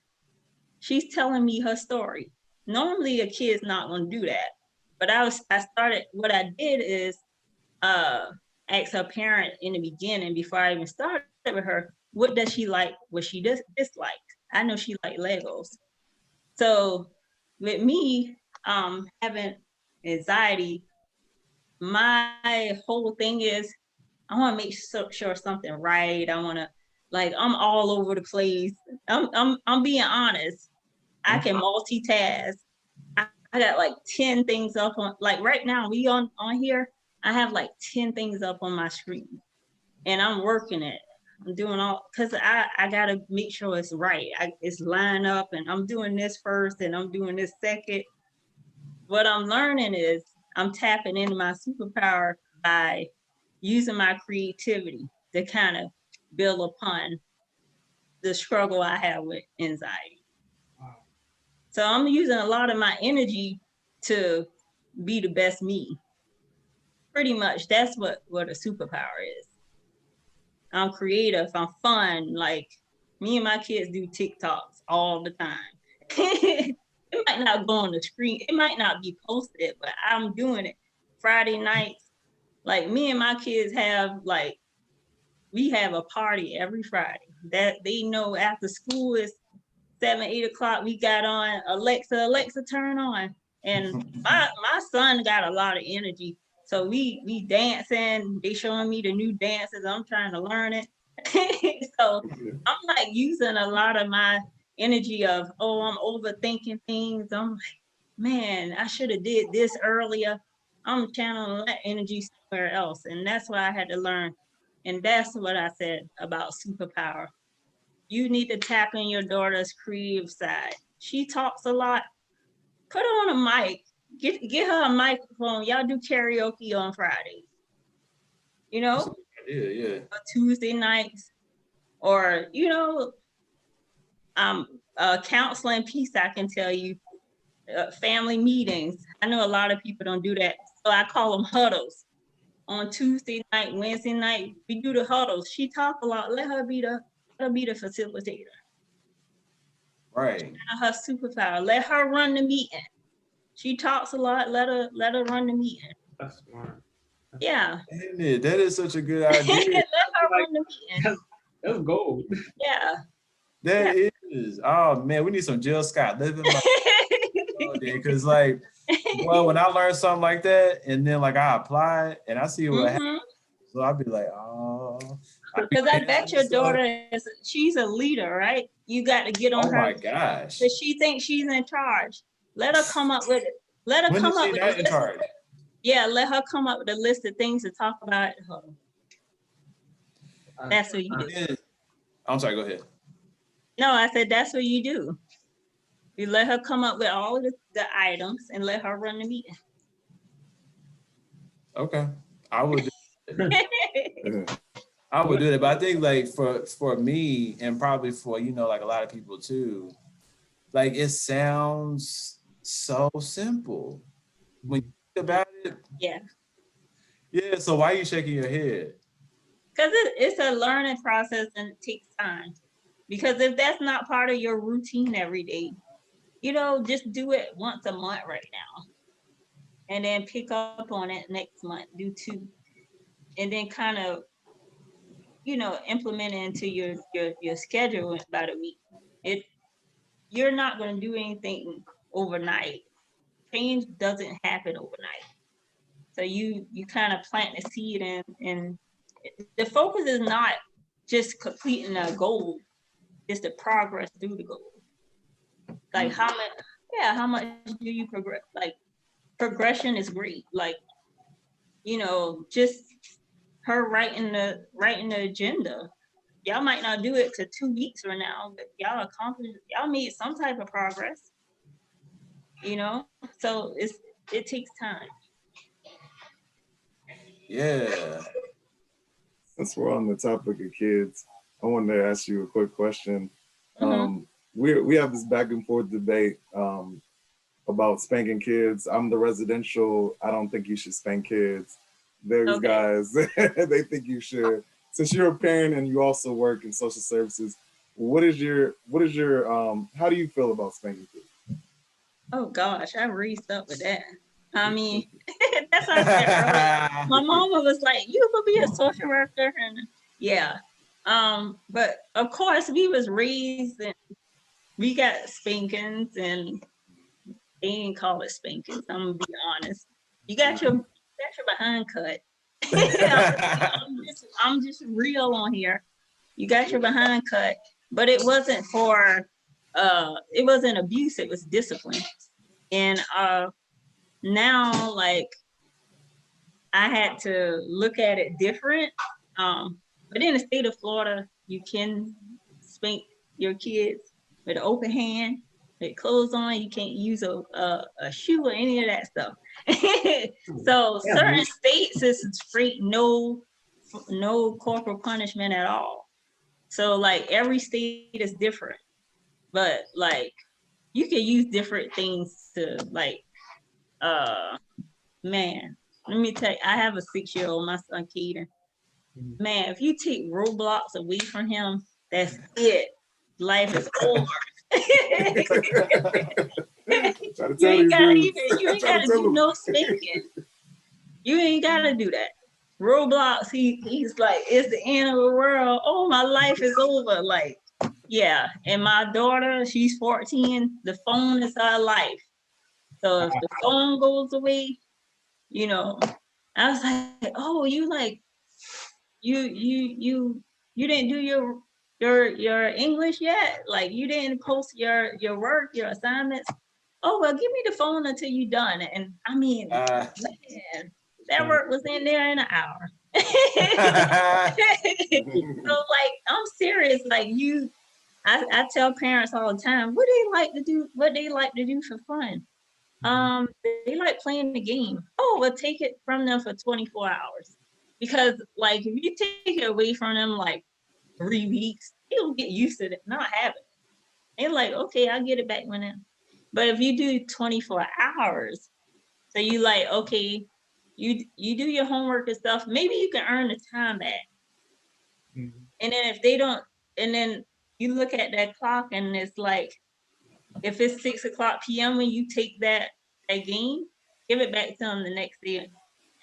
she's telling me her story. Normally a kid's not gonna do that. But what I did is ask her parent in the beginning before I even started with her, what does she like, what she dislike. I know she like Legos. So with me having anxiety, my whole thing is I want to make sure something right. I want to, like, I'm all over the place. I'm being honest. I can multitask. I got like 10 things up on, like right now we on here. I have like 10 things up on my screen, and I'm working it. I'm doing all, because I gotta make sure it's right. It's line up, and I'm doing this first, and I'm doing this second. What I'm learning is I'm tapping into my superpower by using my creativity to kind of build upon the struggle I have with anxiety. Wow. So I'm using a lot of my energy to be the best me. Pretty much that's what a superpower is. I'm creative, I'm fun. Like, me and my kids do TikToks all the time. It might not go on the screen, it might not be posted, but I'm doing it. Friday nights, like me and my kids have, like, we have a party every Friday that they know after school is 7, 8 o'clock. We got on Alexa, turn on. And my son got a lot of energy. So we dancing, they showing me the new dances. I'm trying to learn it. So I'm like using a lot of my energy of, oh, I'm overthinking things. I'm like, man, I should have did this earlier. I'm channeling that energy somewhere else. And that's what I had to learn. And that's what I said about superpower. You need to tap in your daughter's creative side. She talks a lot. Put her on a mic. Get her a microphone. Y'all do karaoke on Fridays. You know, Yeah. Tuesday nights, or counseling piece. I can tell you, family meetings. I know a lot of people don't do that, so I call them huddles. On Tuesday night, Wednesday night, we do the huddles. She talk a lot. Let her be the facilitator. Right. Her superpower. Let her run the meeting. She talks a lot. Let her run the meeting. That's smart. Yeah. Isn't it? That is such a good idea. Let her run the meeting. That's gold. Yeah. That is. Oh man, we need some Jill Scott living my because like, well, when I learn something like that, and then like I apply it and I see what happens, so I'll be like, oh. Because I bet your daughter she's a leader, right? You got to get on her. Oh my gosh. Because she thinks she's in charge. Let her come up with it. Let her come up with in charge? Yeah, let her come up with a list of things to talk about. That's what you do. I'm sorry, go ahead. No, I said that's what you do. You let her come up with all of the items and let her run the meeting. Okay. I would do it. I would do it. But I think like for me and probably for, like a lot of people too, like it sounds so simple when you think about it. Yeah. Yeah. So why are you shaking your head? Because it's a learning process and it takes time. Because if that's not part of your routine every day, just do it once a month right now. And then pick up on it next month, do 2. And then kind of, implement it into your schedule by the week. You're not going to do anything overnight. Change doesn't happen overnight. So you kind of plant the seed, and the focus is not just completing a goal, it's the progress through the goal. Like how much do you progress? Like progression is great. Like, just her writing the agenda. Y'all might not do it to 2 weeks from now, but y'all made some type of progress. So it takes time. Yeah. Since we're on the topic of kids, I wanted to ask you a quick question. We have this back and forth debate about spanking kids. I'm the residential, I don't think you should spank kids. There's guys, they think you should. Since you're a parent and you also work in social services, what is your how do you feel about spanking kids? Oh gosh, I raised up with that. I mean, that's what I said earlier. My mama was like, "You could be a social worker," and yeah. But of course, we was raised and we got spankings, and they ain't call it spankings. I'm gonna be honest. You got your behind cut. I'm just real on here. You got your behind cut, but it wasn't for it wasn't abuse, it was discipline. And now like I had to look at it different. But in the state of Florida, you can spank your kids with an open hand, with clothes on. You can't use a shoe or any of that stuff. So certain states is straight no corporal punishment at all. So like every state is different, but like you can use different things to like man, let me tell you, I have a 6-year-old, my son Keaton. Man, if you take roadblocks away from him, that's it. Life is over. You ain't gotta do no spanking. You ain't gotta do that. Roadblocks, he's like, it's the end of the world. Oh, my life is over. Like, yeah. And my daughter, she's 14. The phone is her life. So if the phone goes away, you know, I was like, oh, you like, you didn't do your English yet? Like you didn't post your work, your assignments? Oh, well, give me the phone until you're done. And I mean, man, that work was in there in an hour. So like, I'm serious. Like I tell parents all the time, what they like to do for fun. They like playing the game. Oh, well, take it from them for 24 hours. Because like if you take it away from them like 3 weeks, they'll get used to it, not having it. They're like, okay, I'll get it back when then. But if you do 24 hours, so you like, okay, you do your homework and stuff, maybe you can earn the time back. And then if they don't, and then you look at that clock and it's like, if it's 6:00 p.m. when you take that game, give it back to them the next day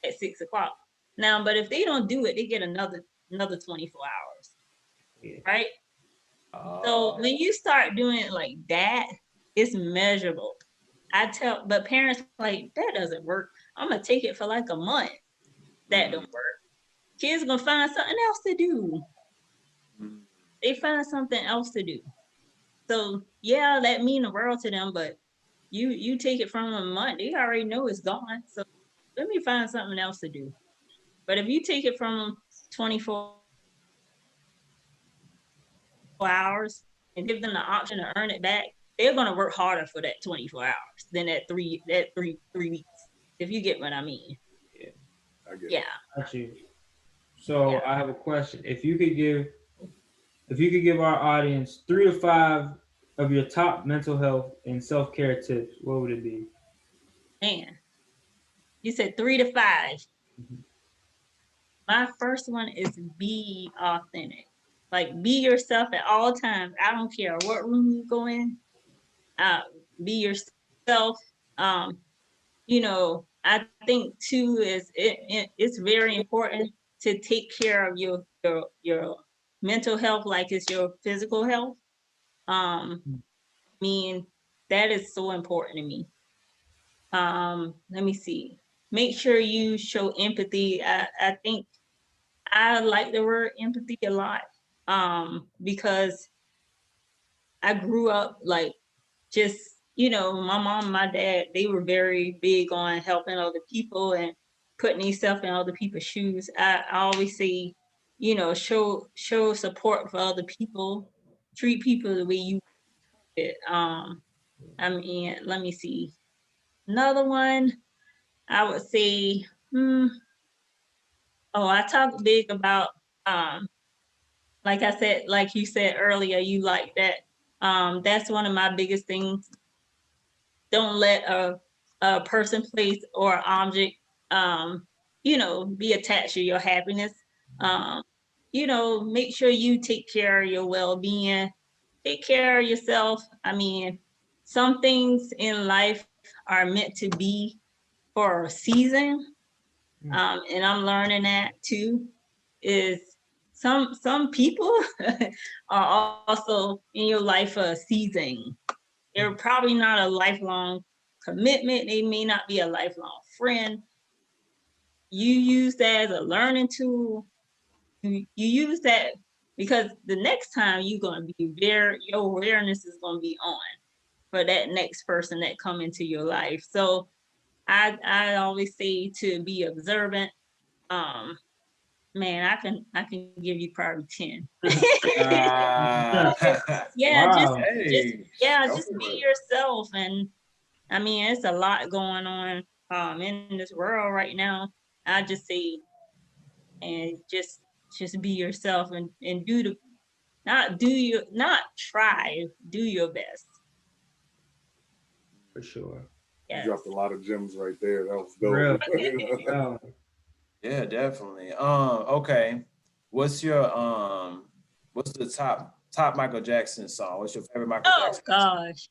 at 6:00. Now, but if they don't do it, they get another 24 hours, right? So when you start doing it like that, it's measurable. But parents like, that doesn't work. I'm gonna take it for like a month. That don't work. Kids gonna find something else to do. They find something else to do. So yeah, that mean the world to them, but you take it from them a month, they already know it's gone. So let me find something else to do. But if you take it from them 24 hours and give them the option to earn it back, they're gonna work harder for that 24 hours than that three weeks. If you get what I mean. Yeah. I get Yeah. Got you. So yeah. I have a question. If you could give our audience 3 to 5 of your top mental health and self-care tips, what would it be? Man, you said 3 to 5. Mm-hmm. My first one is be authentic. Like be yourself at all times. I don't care what room you go in. Be yourself. You know, I think too is it's very important to take care of your mental health like it's your physical health. I mean, that is so important to me. Let me see. Make sure you show empathy. I think I like the word empathy a lot. Because I grew up like just, you know, my mom and my dad, they were very big on helping other people and putting themselves in other people's shoes. I always say, you know, show support for other people, treat people the way you did. I mean, let me see. Another one, I would say, I talk big about, like I said, like you said earlier, you like that. That's one of my biggest things. Don't let a person, place, or object, you know, be attached to your happiness. You know, make sure you take care of your well-being, take care of yourself. I mean, some things in life are meant to be for a season, Mm. and I'm learning that too, is some people are also in your life for a season. They're probably not a lifelong commitment. They may not be a lifelong friend. You use that as a learning tool. You use that because the next time you're going to be there, your awareness is going to be on for that next person that come into your life. So I always say to be observant. Man, I can give you probably 10. Ah. Yeah, Wow. Hey, just go be for it. yourself. And I mean, it's a lot going on in this world right now. I just say, and just be yourself, and do the not try, do your best. For sure. You Yes. dropped a lot of gems right there. That was Real. dope. Oh, Yeah, definitely. Okay. What's your what's the top Michael Jackson song? What's your favorite Michael Oh Jackson song? gosh.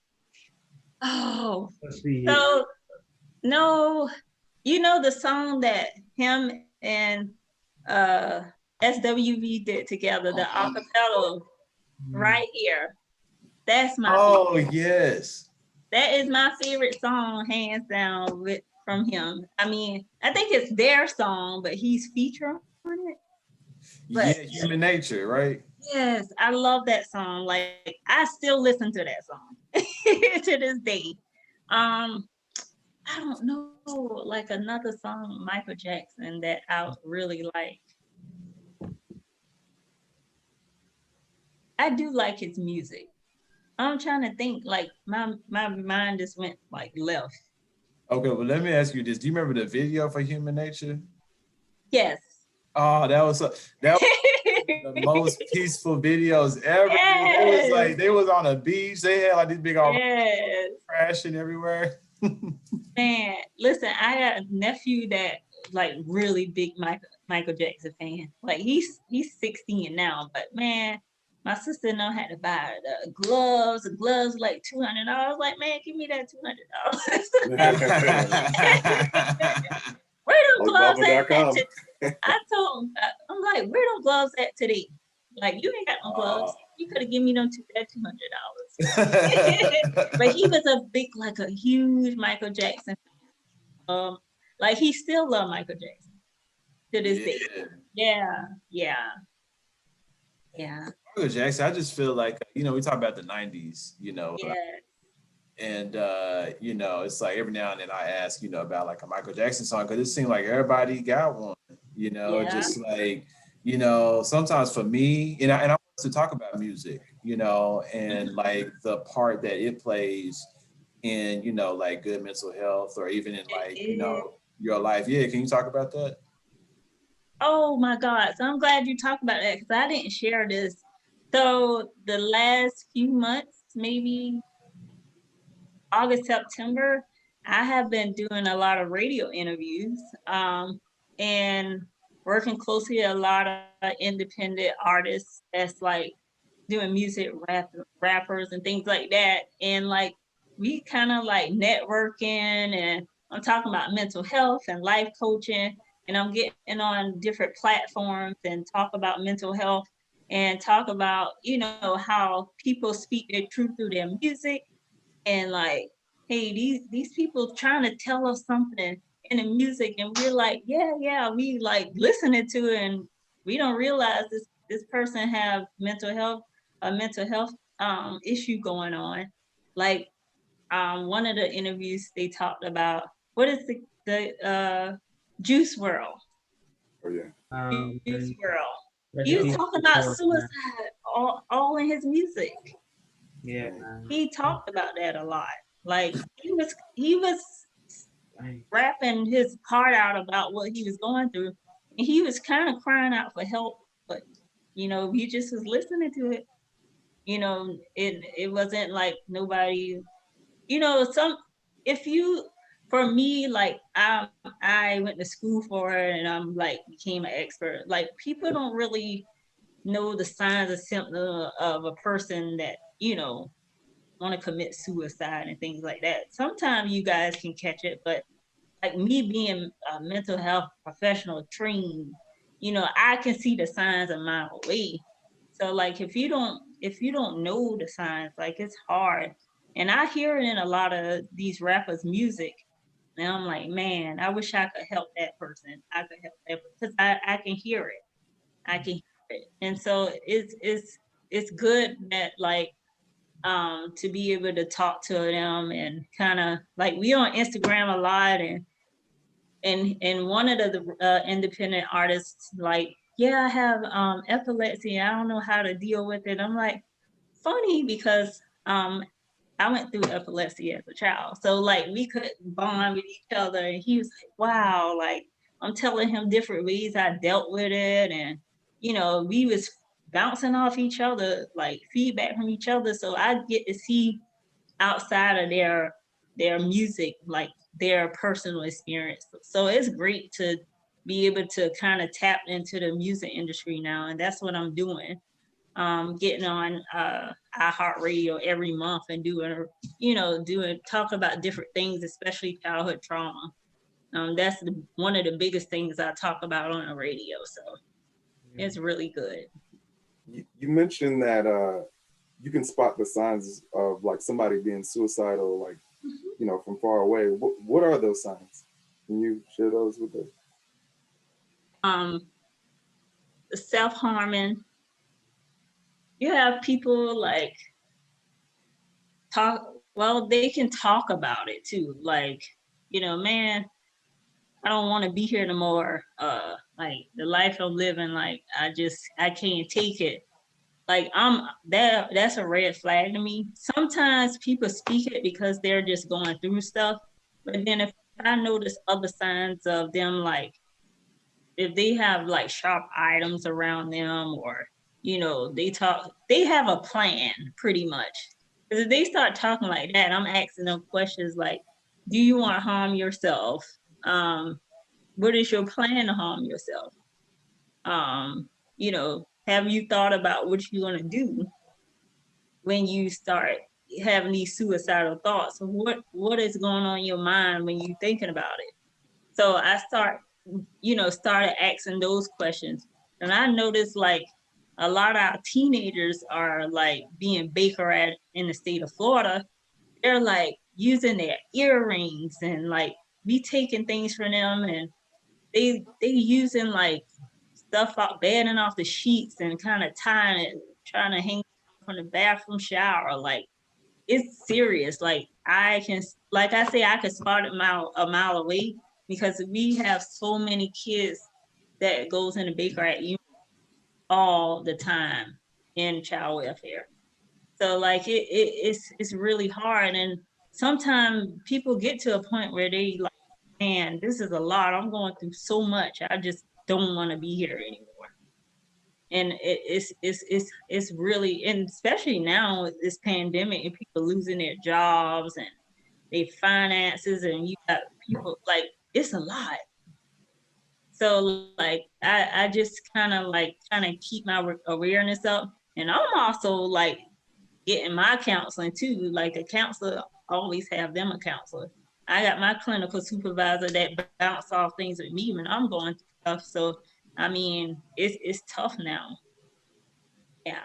Oh, let's see here. so no, you know the song that him and uh SWV did together, the acapella, Right Here. That's my Oh, favorite. yes. That is my favorite song, hands down, from him. I mean, I think it's their song, but he's featured on it. Yeah, But Human Nature, right? yes, I love that song. Like I still listen to that song to this day. Um, I don't know, like another song, Michael Jackson, that I really like. I do like his music. I'm trying to think, like my mind just went like left. Okay, well, let me ask you this. Do you remember the video for Human Nature? Yes. Oh, that was the most peaceful videos ever, dude. It was Yes. like they was on a beach. They had like these big old Yes. crashing everywhere. Man, listen, I got a nephew that like really big Michael Jackson fan. Like he's 16 now, but man, my sister know had to buy the gloves. The gloves like $200. Like, man, give me that $200. Where them gloves at Bubble.com. I told him, I'm like, where them gloves at today? Like, you ain't got no gloves. You could have given me that $200. But he was like a huge Michael Jackson. Like he still love Michael Jackson to this day. Yeah. Yeah. Michael Jackson, I just feel like, we talk about the 90s, Yeah. and it's like every now and then I ask, about like a Michael Jackson song because it seemed like everybody got one, Yeah. just like, sometimes for me, and I want to talk about music, and like the part that it plays in, like good mental health or even in like, your life. Yeah, can you talk about that? Oh my God. So I'm glad you talked about that because I didn't share this. So the last few months, maybe August, September, I have been doing a lot of radio interviews and working closely with a lot of independent artists that's like doing music, rappers and things like that. And like we kind of like networking, and I'm talking about mental health and life coaching, and I'm getting on different platforms and talk about mental health and talk about, how people speak their truth through their music, and like, hey, these people trying to tell us something in the music, and we're like, yeah, we like listening to it, and we don't realize this person have a mental health issue going on. Like one of the interviews they talked about, what is the Juice World. Oh yeah. Juice World. Rest He in was peace, talking about Stokes, man. suicide all in his music. Yeah, man. He talked about that a lot. Like he was Dang. rapping his heart out about what he was going through, and he was kind of crying out for help, but he just was listening to it. It wasn't like nobody, some if you for me, like I went to school for it, and I'm like became an expert. Like people don't really know the signs and symptoms of a person that want to commit suicide and things like that. Sometimes you guys can catch it, but like me being a mental health professional trained, I can see the signs a mile away. So like if you don't know the signs, like it's hard. And I hear it in a lot of these rappers' music. And I'm like, man, I wish I could help that person. I could help that because I can hear it. I can hear it. And so it's good that like to be able to talk to them and kind of like we on Instagram a lot and one of the independent artists like, yeah, I have epilepsy. I don't know how to deal with it. I'm like, funny because I went through epilepsy as a child. So like we could bond with each other and he was like, wow, like I'm telling him different ways I dealt with it. And, we was bouncing off each other, like feedback from each other. So I get to see outside of their music, like their personal experience. So it's great to be able to kind of tap into the music industry now. And that's what I'm doing. Getting on iHeartRadio every month and talk about different things, especially childhood trauma. That's one of the biggest things I talk about on the radio. So it's really good. You mentioned that you can spot the signs of like somebody being suicidal, like from far away. What are those signs? Can you share those with us? Self-harming. You have people like they can talk about it too. Like, man, I don't want to be here no more. Like the life I'm living, like I can't take it. Like that's a red flag to me. Sometimes people speak it because they're just going through stuff. But then if I notice other signs of them, like if they have like sharp items around them or, they have a plan pretty much. Because if they start talking like that, I'm asking them questions like, do you want to harm yourself? What is your plan to harm yourself? Have you thought about what you're going to do when you start having these suicidal thoughts? What is going on in your mind when you're thinking about it? So I started asking those questions. And I noticed like a lot of our teenagers are like being Baker at in the state of Florida. They're like using their earrings and like we taking things from them and they using like stuff out bedding off the sheets and kind of tying it, trying to hang from the bathroom shower. Like it's serious. Like I say, I could spot it a mile away because we have so many kids that goes in the Baker at you all the time in child welfare. So like it's really hard. And sometimes people get to a point where they like, man, this is a lot. I'm going through so much. I just don't want to be here anymore. And it's really, and especially now with this pandemic and people losing their jobs and their finances, and you got people like it's a lot. So like I just kind of keep my awareness up, and I'm also like getting my counseling too. Like a counselor always have them a counselor. I got my clinical supervisor that bounce off things with me when I'm going through stuff. So I mean, it's tough now. Yeah.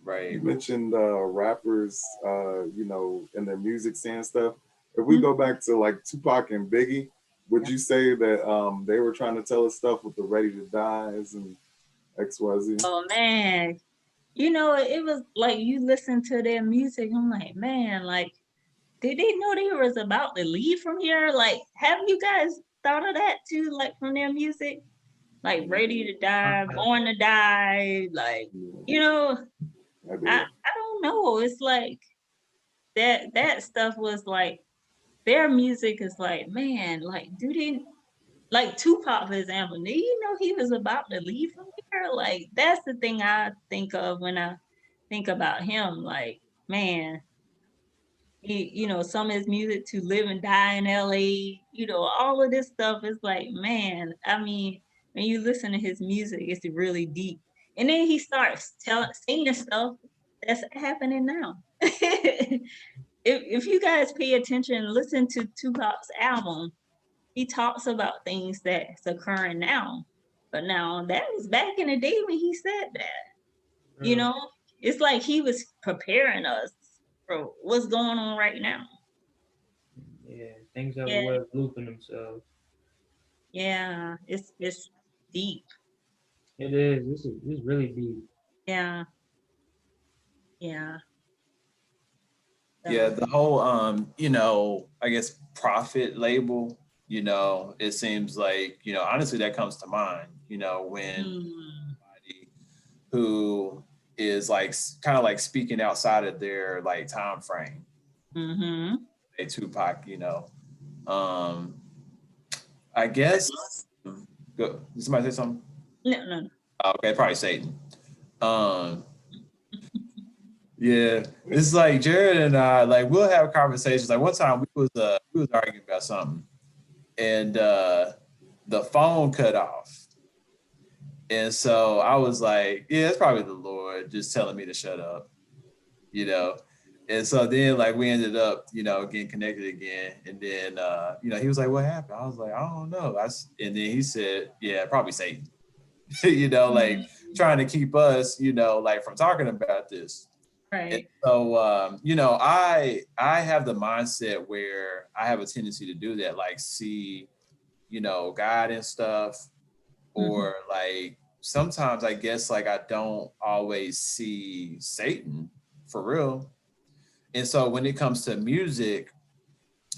Right. You mentioned rappers, and their music saying stuff. If we go back to like Tupac and Biggie, would you say that they were trying to tell us stuff with the Ready to Dies and XYZ? Oh man, it was like you listen to their music. I'm like, man, like, did they know they was about to leave from here? Like, have you guys thought of that too? Like from their music, like Ready to Die, Born to Die, like, I don't know. It's like that stuff was like their music is like, man, like, do they like Tupac, for example? Do you know he was about to leave from here? Like, that's the thing I think of when I think about him. Like, man, some of his music to Live and Die in LA, all of this stuff is like, man, I mean, when you listen to his music, it's really deep. And then he starts singing stuff that's happening now. if you guys pay attention, listen to Tupac's album, he talks about things that's occurring now. But now that was back in the day when he said that. You know, it's like he was preparing us for what's going on right now. Yeah, things have a Yeah. way of looping themselves. Yeah, it's deep. It is. This is really deep. Yeah. Yeah. Yeah, So, the whole you know, I guess profit label, you know, it seems like, you know, honestly that comes to mind, you know, when somebody who is like kind of like speaking outside of their like time frame. A Tupac, you know. I guess go, did somebody say something? no. Oh, okay, probably Satan. Um Yeah, it's like Jared and I, like we'll have conversations. Like one time we was arguing about something, and the phone cut off, and so I was like, "Yeah, it's probably the Lord just telling me to shut up," you know. And so then like we ended up, you know, getting connected again, and then you know he was like, "What happened?" I was like, "I don't know." And then he said, "Yeah, probably Satan," you know, like trying to keep us, you know, like from talking about this. And Right. so, you know, I have the mindset where I have a tendency to do that, like see, you know, God and stuff, or like sometimes I guess like I don't always see Satan for real. And so when it comes to music,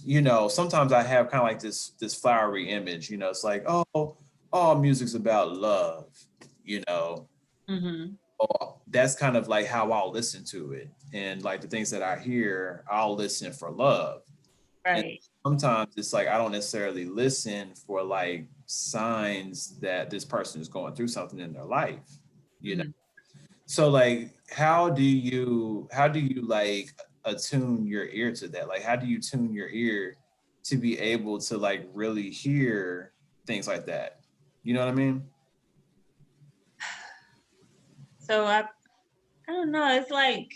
you know, sometimes I have kind of like this flowery image, you know, it's like, oh, all music's about love, you know. That's kind of like how I'll listen to it. And like the things that I hear, I'll listen for love. And Right. sometimes it's like I don't necessarily listen for like signs that this person is going through something in their life, you know. So like how do you like attune your ear to that? Like how do you tune your ear to be able to like really hear things like that? You know what I mean? So I don't know. It's like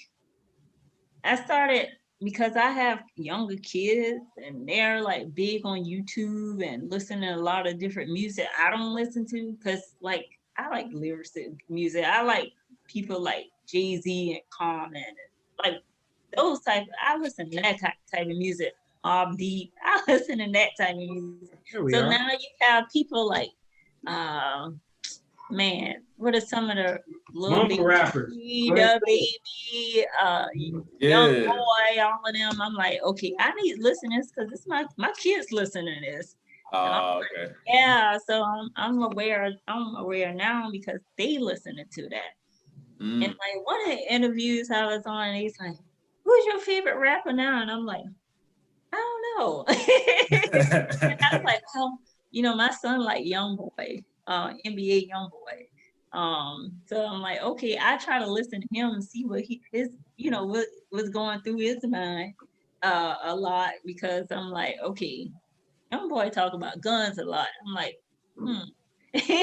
I started because I have younger kids and they're like big on YouTube and listening to a lot of different music I don't listen to because like I like lyrics music. I like people like Jay-Z and Common and like those type. I listen to that type of music. Deep. I listen to that type of music. Here we So are. now you have people like man, what are some of the little Mumble rappers. the baby, young Yeah. boy, all of them? I'm like, okay, I need to listen to this because it's my kids listening to this. And I'm like, Okay. yeah, so I'm aware now because they listening to that. And like one of the interviews I was on, and he's like, "Who's your favorite rapper now?" And I'm like, I don't know. And I was like, well, you know, my son like Young Boy, NBA Young Boy. So I'm like, okay, I try to listen to him and see what his, you know, what was going through his mind a lot because I'm like, okay, Young Boy talk about guns a lot. I'm like, so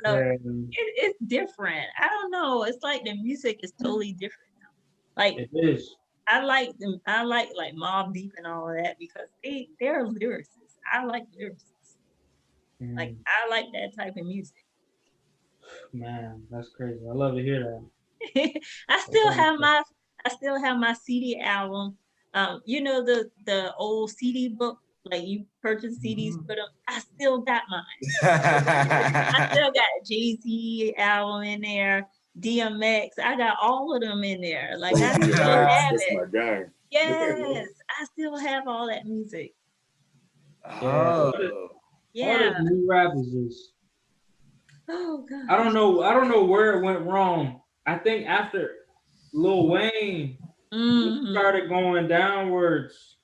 Yeah, it's different. I don't know. It's like the music is totally different. Like it is. I like them. I like Mobb Deep and all of that because they're lyricists. I like lyricists. Like I like that type of music. Man, that's crazy. I love to hear that. I still have my CD album. You know the old CD book, like you purchase CDs, put them. I still got mine. I still got Jay-Z album in there, DMX. I got all of them in there. Like I still have That's it. my guy. Yes, I still have all that music. Yeah. Oh. All Yeah. the new rappers is. Oh god. I don't know where it went wrong. I think after Lil Wayne started going downwards,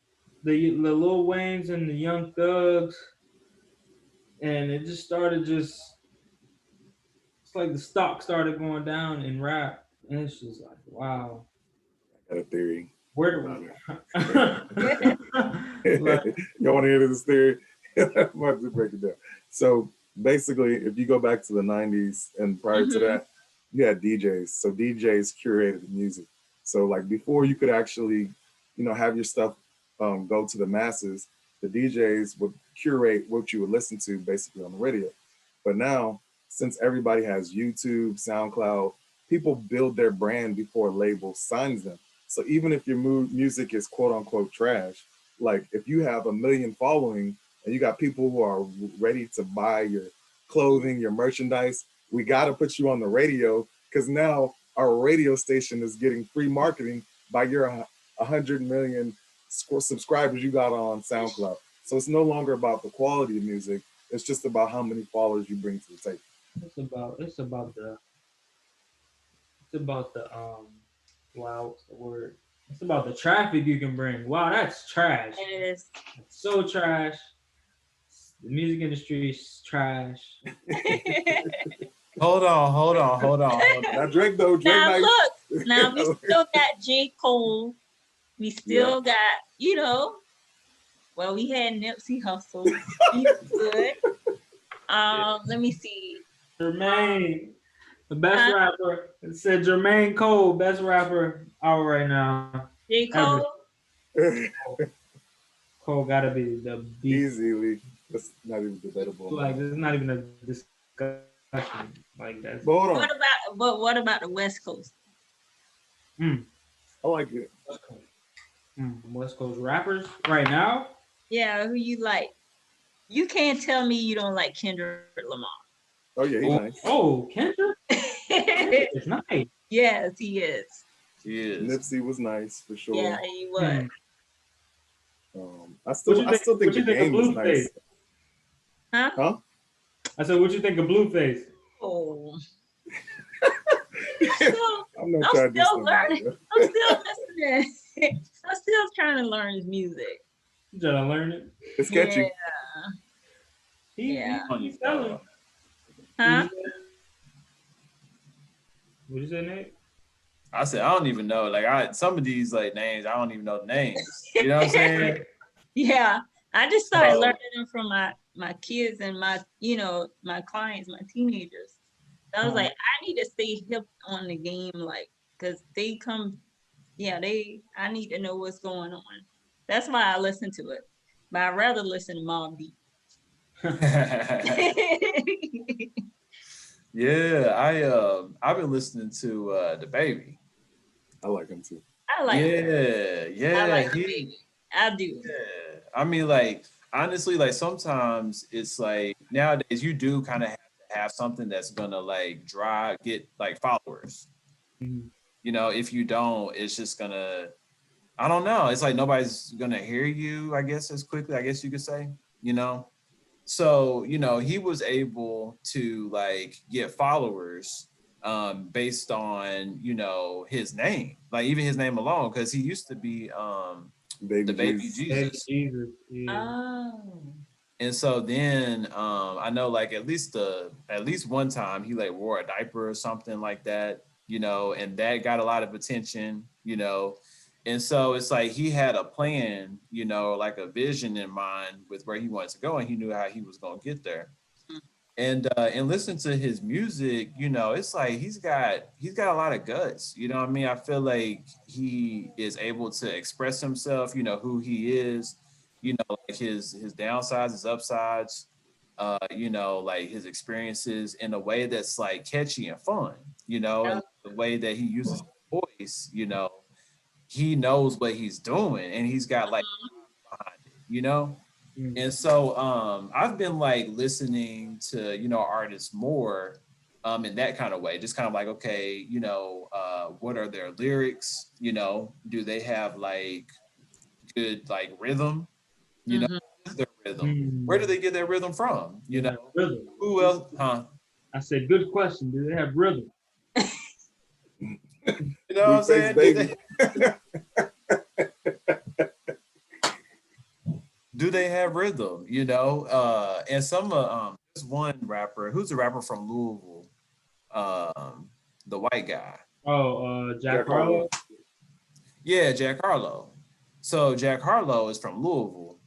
the Lil Waynes and the Young Thugs, and it just started it's like the stock started going down in rap, and it's just like wow. I got a theory. Where do Like, you want to hear this theory? I'm about to break it down. So basically, if you go back to the 90s and prior to that, you had DJs. So DJs curated the music. So like before you could actually have your stuff go to the masses, the DJs would curate what you would listen to basically on the radio. But now, since everybody has YouTube, SoundCloud, people build their brand before a label signs them. So even if your music is quote unquote trash, like if you have a million following and you got people who are ready to buy your clothing, your merchandise, we got to put you on the radio because now our radio station is getting free marketing by your 100 million subscribers you got on SoundCloud. So it's no longer about the quality of music. It's just about how many followers you bring to the table. It's about the wow, what's the word? It's about the traffic you can bring. Wow, that's trash. It is. It's so trash. The music industry is trash. Hold on. Now Drake though, Drake Now nice. look, now we still got J. Cole. We still got, well, we had Nipsey Hussle. He's good. Let me see. Jermaine, the best rapper. It said Jermaine Cole, best rapper out right now. J. Cole. Cole gotta be the beast. Easily. That's not even debatable. Like it's not even a discussion. Like that. But hold on. What about the West Coast? I like it. West Coast rappers right now? Yeah, who you like? You can't tell me you don't like Kendrick Lamar. Oh yeah, he's nice. Oh, Kendrick? It's nice. Yes, he is. He is. Nipsey was nice for sure. Yeah, he was. I still think the game was nice. Huh? I said, what you think of Blueface? Oh. I'm still learning. I'm still listening. I'm still trying to learn his music. You trying to learn it? It's catchy. He's selling. Huh? What you say, Nate? I said I don't even know. Like some of these like names, I don't even know the names. You know what I'm saying? Yeah. I just started learning them from my kids and my clients, my teenagers. So I was like, I need to stay hip on the game, like, because they come, I need to know what's going on. That's why I listen to it. But I'd rather listen to Mobb Deep. Yeah, I've been listening to the Baby. I like him too. I like him. Yeah. I like the Baby. I do. Yeah. I mean, like, honestly, like sometimes it's like nowadays you do kind of have to have something that's gonna like get like followers. Mm-hmm. If you don't, it's just gonna, I don't know. It's like nobody's gonna hear you, I guess, as quickly, I guess you could say, So, he was able to like get followers based on, his name, like even his name alone, because he used to be the Baby Jesus. Yeah. Oh. And so then I know like at least one time he like wore a diaper or something like that, and that got a lot of attention, And so it's like he had a plan, like a vision in mind with where he wanted to go, and he knew how he was going to get there. And listen to his music, it's like he's got a lot of guts. You know what I mean? I feel like he is able to express himself, who he is, like his downsides, his upsides, like his experiences in a way that's like catchy and fun, and the way that he uses his voice, he knows what he's doing and he's got like behind it, And so I've been like listening to, artists more in that kind of way, just kind of like, okay, what are their lyrics? Do they have like good like rhythm? Their rhythm. Where do they get their rhythm from? Rhythm. Who else? Huh? I said, good question. Do they have rhythm? You know what I'm saying? Baby. Do they have rhythm? And some there's one rapper who's a rapper from Louisville, the white guy. Oh, Jack Harlow. Yeah, Jack Harlow. So Jack Harlow is from Louisville,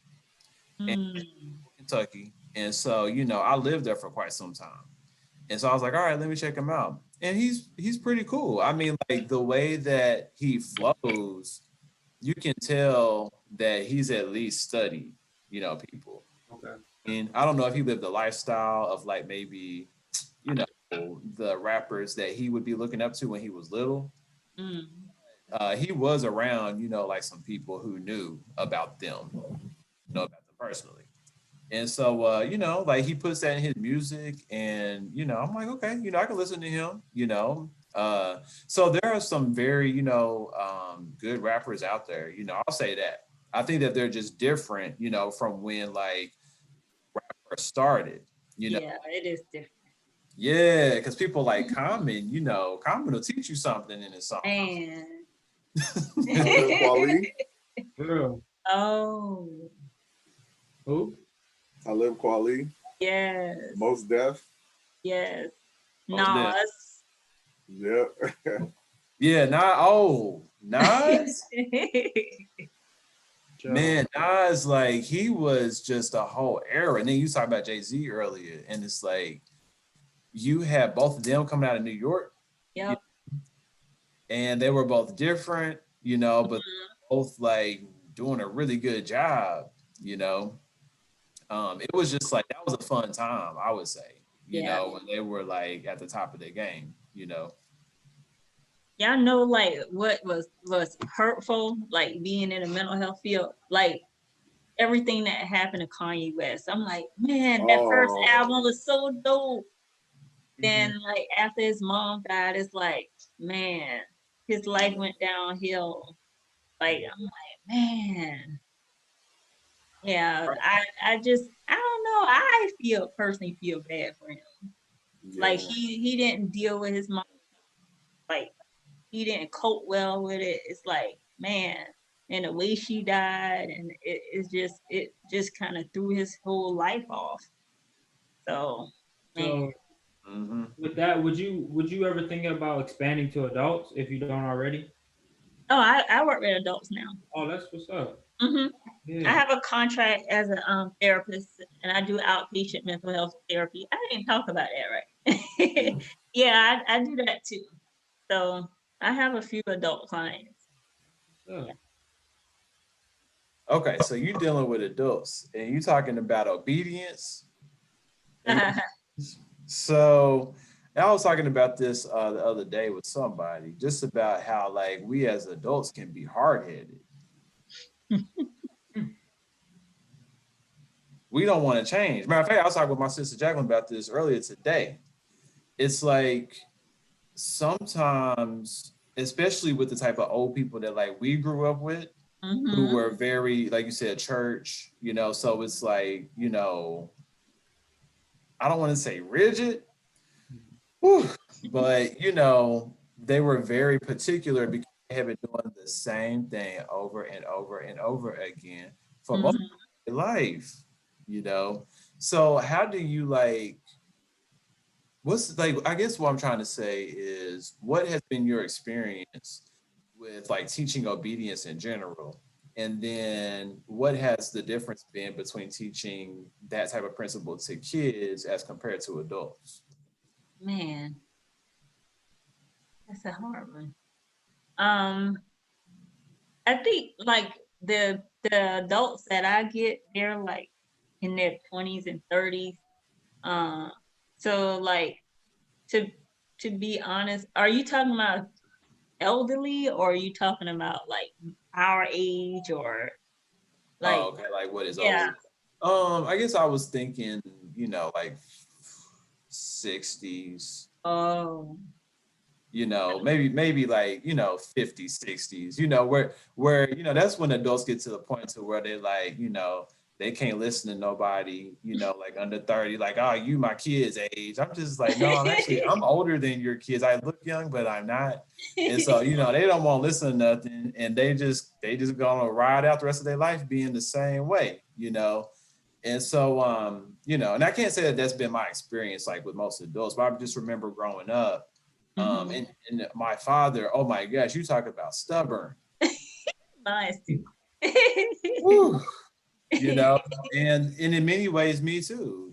and Kentucky, and so I lived there for quite some time, and so I was like, all right, let me check him out. And he's pretty cool. I mean, like the way that he flows, you can tell that he's at least studied, people. Okay. And I don't know if he lived the lifestyle of like maybe, the rappers that he would be looking up to when he was little. Mm. He was around, like some people who knew about them, know about them personally. And so, like he puts that in his music, and I'm like, okay, I can listen to him. So there are some very, good rappers out there. I'll say that. I think that they're just different, from when like rappers started. You know, Yeah, it is different. yeah, because people like Common, Common will teach you something in his song. Man. Talib Kweli. Real. Oh, Who? Talib Kweli. yes, Most Def. yes. Most Def. Nas. Yep. Yeah, Nas. Man, Nas, like he was just a whole era. And then you talked about Jay-Z earlier, and it's like you had both of them coming out of New York. Yep. And they were both different, but both like doing a really good job. It was just like that was a fun time, I would say, Yeah. when they were like at the top of their game. Y'all know like what was hurtful, like being in the mental health field, like everything that happened to Kanye West. I'm like, man, that first album was so dope. Then like after his mom died, it's like, man, his life went downhill. Like I'm like, man. Yeah, I just I don't know. I personally feel bad for him. Yeah. Like he didn't deal with his mom, like he didn't cope well with it. It's like, man, and the way she died, and it just kind of threw his whole life off. So, man. So with that, would you ever think about expanding to adults if you don't already? Oh, I work with adults now. Oh, that's what's up. Hmm. Yeah. I have a contract as a therapist, and I do outpatient mental health therapy. I didn't talk about that, right? Yeah, I do that too. So I have a few adult clients. Yeah. Okay, so you're dealing with adults and you talking about obedience. So I was talking about this the other day with somebody, just about how like we as adults can be hard headed. We don't want to change. Matter of fact, I was talking with my sister Jacqueline about this earlier today. It's like sometimes, especially with the type of old people that like we grew up with, who were very, like you said, church, so it's like, I don't want to say rigid, but they were very particular because they have been doing the same thing over and over and over again for most of their life, you know. So how do you like what's like I guess what I'm trying to say is what has been your experience with like teaching obedience in general? And then what has the difference been between teaching that type of principle to kids as compared to adults? Man, that's a hard one. Um, I think like the adults that I get, they're like in their 20s and 30s. So like to to be honest, are you talking about elderly or are you talking about like our age or like Oh, okay, like what is yeah. old? I guess I was thinking, like 60s, Oh. maybe like, 50s, 60s, where, that's when adults get to the point to where they like, they can't listen to nobody, like under 30, like, oh, you my kids age. I'm just like, no, I'm older than your kids. I look young, but I'm not. And so, they don't want to listen to nothing. And they just gonna ride out the rest of their life being the same way. And so, and I can't say that that's been my experience, like with most adults, but I just remember growing up, and my father, oh my gosh, you talk about stubborn. Nice too. Woo, and in many ways, me too,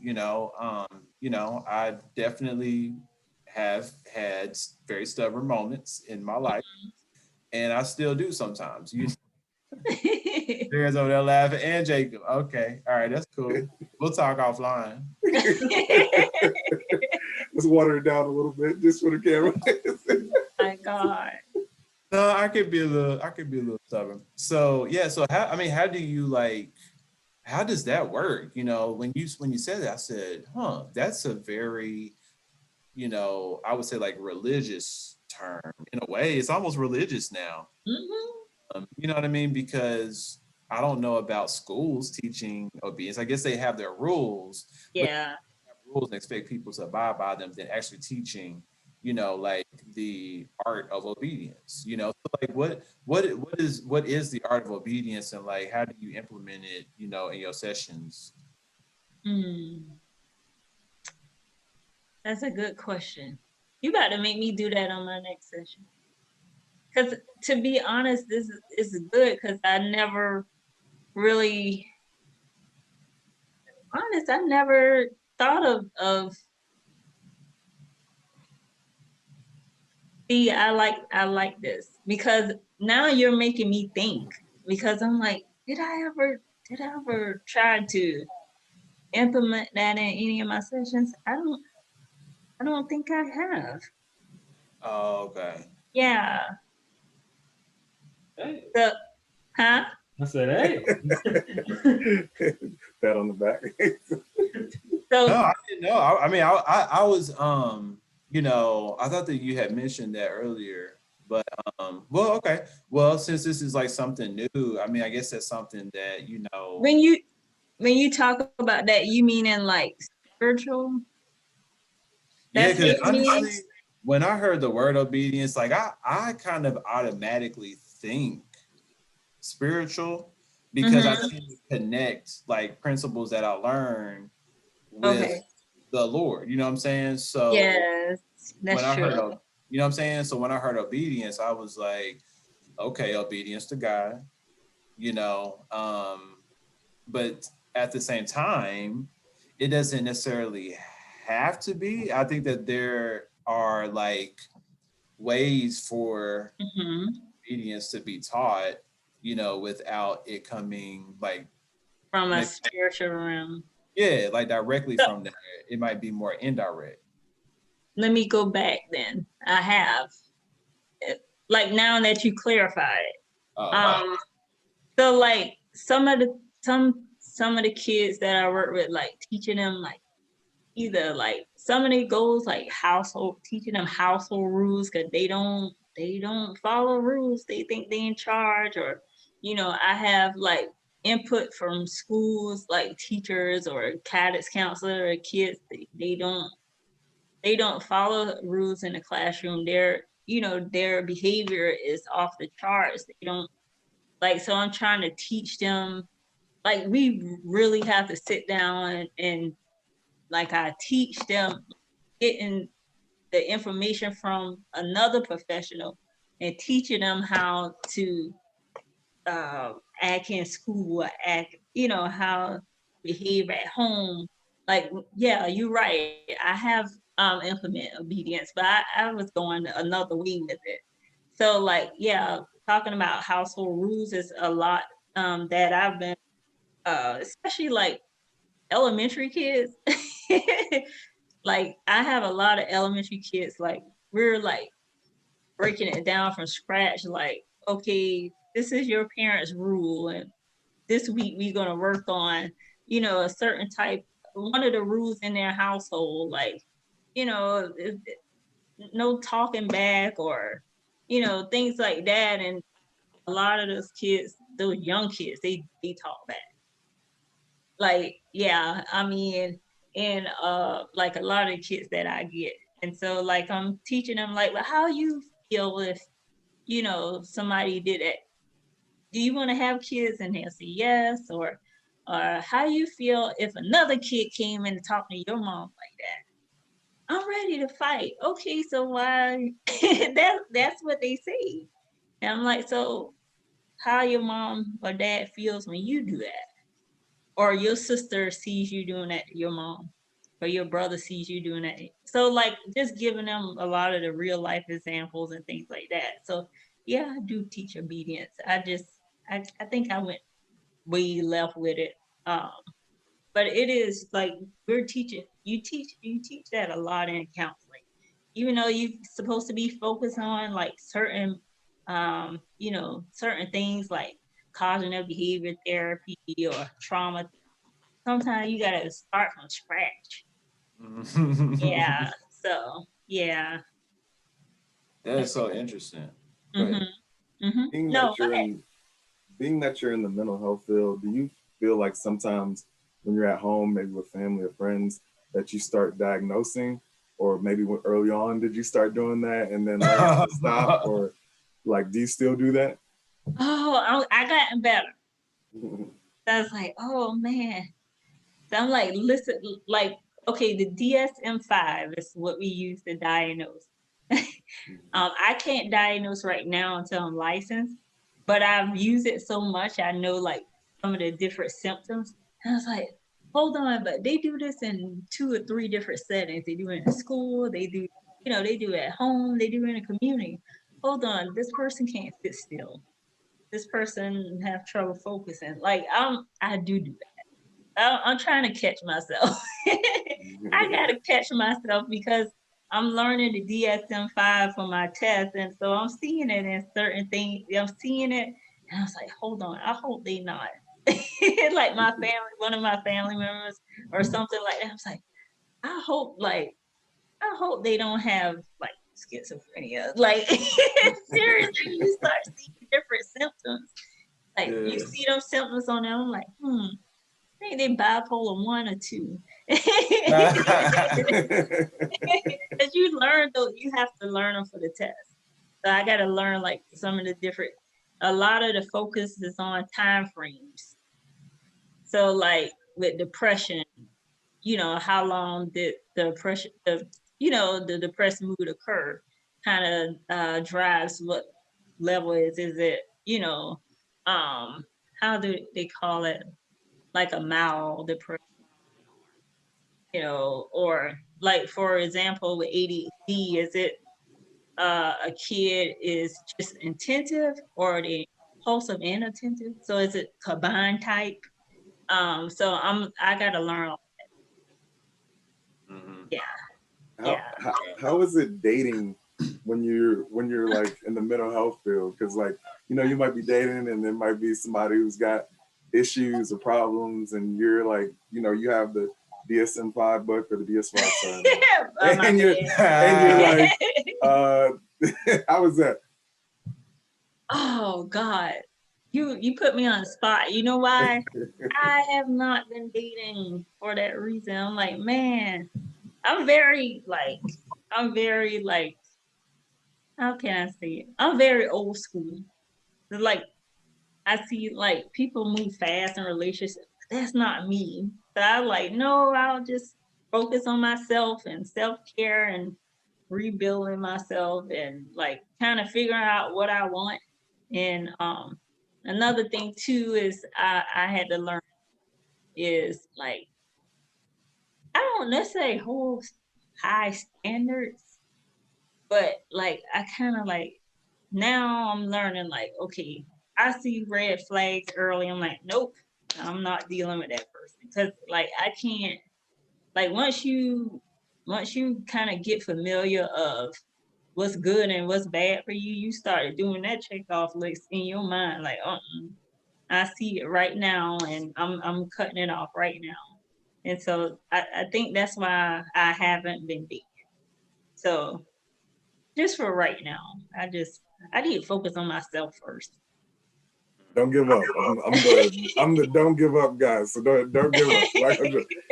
I definitely have had very stubborn moments in my life, and I still do sometimes. There's over there laughing, and Jacob. Okay, all right, that's cool. We'll talk offline. Let's water it down a little bit just for the camera. My God. No, I could be a little stubborn. So yeah, so how do you like? How does that work? You know, when you said that, I said, huh, that's a very, I would say like religious term in a way. It's almost religious now. You know what I mean? Because I don't know about schools teaching obedience. I guess they have their rules, but Yeah. rules and expect people to abide by them than actually teaching, like the art of obedience. So like what is the art of obedience, and like how do you implement it, in your sessions? That's a good question. You about to make me do that on my next session. Because to be honest, this is good because I never really, I never thought of. See, I like this because now you're making me think, because I'm like, did I ever try to implement that in any of my sessions? I don't think I have. Oh, okay. Yeah. Hey. So, huh? I said, hey. Pat on the back. So No, I didn't know. I mean, I was, I thought that you had mentioned that earlier, but, well, okay. Well, since this is like something new, I mean, I guess that's something that, when you talk about that, you mean in like spiritual? yeah, That's because what you mean? honestly, when I heard the word obedience, like I kind of automatically think spiritual, because I Mm-hmm. tend to connect like principles that I learned with Okay. the Lord. You know what I'm saying? So Yes, when that's I true. heard, you know what I'm saying? So when I heard obedience, I was like, okay, obedience to God, you know. But at the same time, it doesn't necessarily have to be. I think that there are like ways for Mm-hmm. obedience to be taught, without it coming like From a maybe, spiritual realm. yeah, like directly So from there. It might be more indirect. let me go back then. I have, like, now that you clarified it. Oh, okay. So like some of the kids that I work with, like teaching them like either like some of the goals like household, teaching them household rules because they don't follow rules. They think they in charge, or I have like input from schools like teachers or guidance counselor or kids. They don't follow rules in the classroom. Their behavior is off the charts. They don't like, so I'm trying to teach them, like we really have to sit down and like I teach them getting the information from another professional and teaching them how to act in school, act, how behave at home. Like, yeah, you're right. I have implement obedience, but I was going another way with it. So like, yeah, talking about household rules is a lot that I've been especially like elementary kids. Like I have a lot of elementary kids, like we're like breaking it down from scratch, like, okay, this is your parents' rule, and this week we're gonna work on, a certain type, one of the rules in their household, like, you know, no talking back or, things like that. And a lot of those kids, those young kids, they talk back. Like, yeah, I mean, and like a lot of kids that I get. And so like I'm teaching them like, well, how you feel if, somebody did it? Do you want to have kids? And they'll say yes. Or how you feel if another kid came in and talked to your mom like that? I'm ready to fight. Okay, so why? That's what they say. And I'm like, so how your mom or dad feels when you do that? Or your sister sees you doing that to your mom, or your brother sees you doing that. So like just giving them a lot of the real life examples and things like that. So yeah, I do teach obedience. I think I went way left with it. But it is like we're teaching you teach that a lot in counseling. Even though you're supposed to be focused on like certain certain things like cognitive behavior therapy or trauma, sometimes you gotta start from scratch. Yeah. So yeah. That is so interesting. Right. Mm-hmm. Being No, that go you're ahead. in being that you're in the mental health field, do you feel like sometimes when you're at home, maybe with family or friends, that you start diagnosing, or maybe early on did you start doing that and then learn to stop, or like do you still do that? Oh, I gotten better. I was like, oh man. So I'm like, listen, like, okay, the DSM-5 is what we use to diagnose. I can't diagnose right now until I'm licensed, but I've used it so much, I know like some of the different symptoms. And I was like, hold on, but they do this in 2 or 3 different settings. They do it in school, they do, they do it at home, they do it in a community. Hold on, this person can't sit still. This person have trouble focusing. Like I do that. I'm trying to catch myself. I gotta catch myself because I'm learning the DSM-5 for my test, and so I'm seeing it in certain things. I'm seeing it, and I was like, "Hold on, I hope they not." Like my family, one of my family members, or something like that. I was like, "I hope, I hope they don't have like schizophrenia." Like seriously, you start seeing different symptoms. Like you Yeah. see those symptoms on them, I'm like, think they bipolar 1 or 2. Because you learn those, you have to learn them for the test. So I got to learn like some of the different. A lot of the focus is on time frames. So like with depression, how long did the depression, the depressed mood occur? Kind of drives what level is it? How do they call it? Like a mild depression, or like for example with ADHD, is it a kid is just attentive or they impulsive and attentive? So is it combined type? So I gotta learn. Mhm. Yeah, how, yeah. how how is it dating when you're like in the mental health field? Because like you might be dating and there might be somebody who's got issues or problems, and you're like you have the DSM-5 book or the DS5, sorry, My and you're bad. like, uh, how is that? Oh God, you put me on the spot. You know why? I have not been dating for that reason. I'm like, man, I'm very like, how can I say it? I'm very old school. Like I see like people move fast in relationships. That's not me. So I'm like, no, I'll just focus on myself and self-care and rebuilding myself and like kind of figuring out what I want. And another thing too is I had to learn is like I don't necessarily hold high standards, but like I kind of like now I'm learning like, okay, I see red flags early. I'm like, nope, I'm not dealing with that person because like I can't like once you kind of get familiar of what's good and what's bad for you, you start doing that check off list in your mind like, I see it right now and I'm cutting it off right now. And so I think that's why I haven't been dating. So just for right now, I need to focus on myself first. Don't give up. I'm the don't give up guy. So don't give up. Like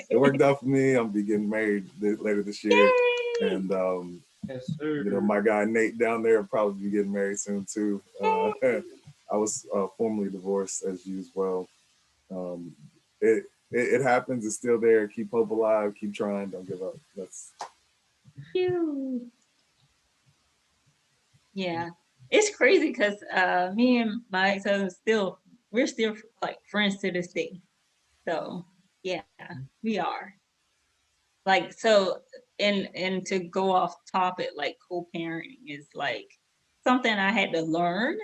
it worked out for me. I'll be getting married later this year, Yay! and Yes, sir. my guy Nate down there will probably be getting married soon too. I was formerly divorced as you as well. Um, it happens. It's still there. Keep hope alive. Keep trying. Don't give up. That's Phew. Yeah. It's crazy because me and my ex-husband we're still like friends to this day. So yeah, we are. Like so and to go off topic, like co-parenting is like something I had to learn.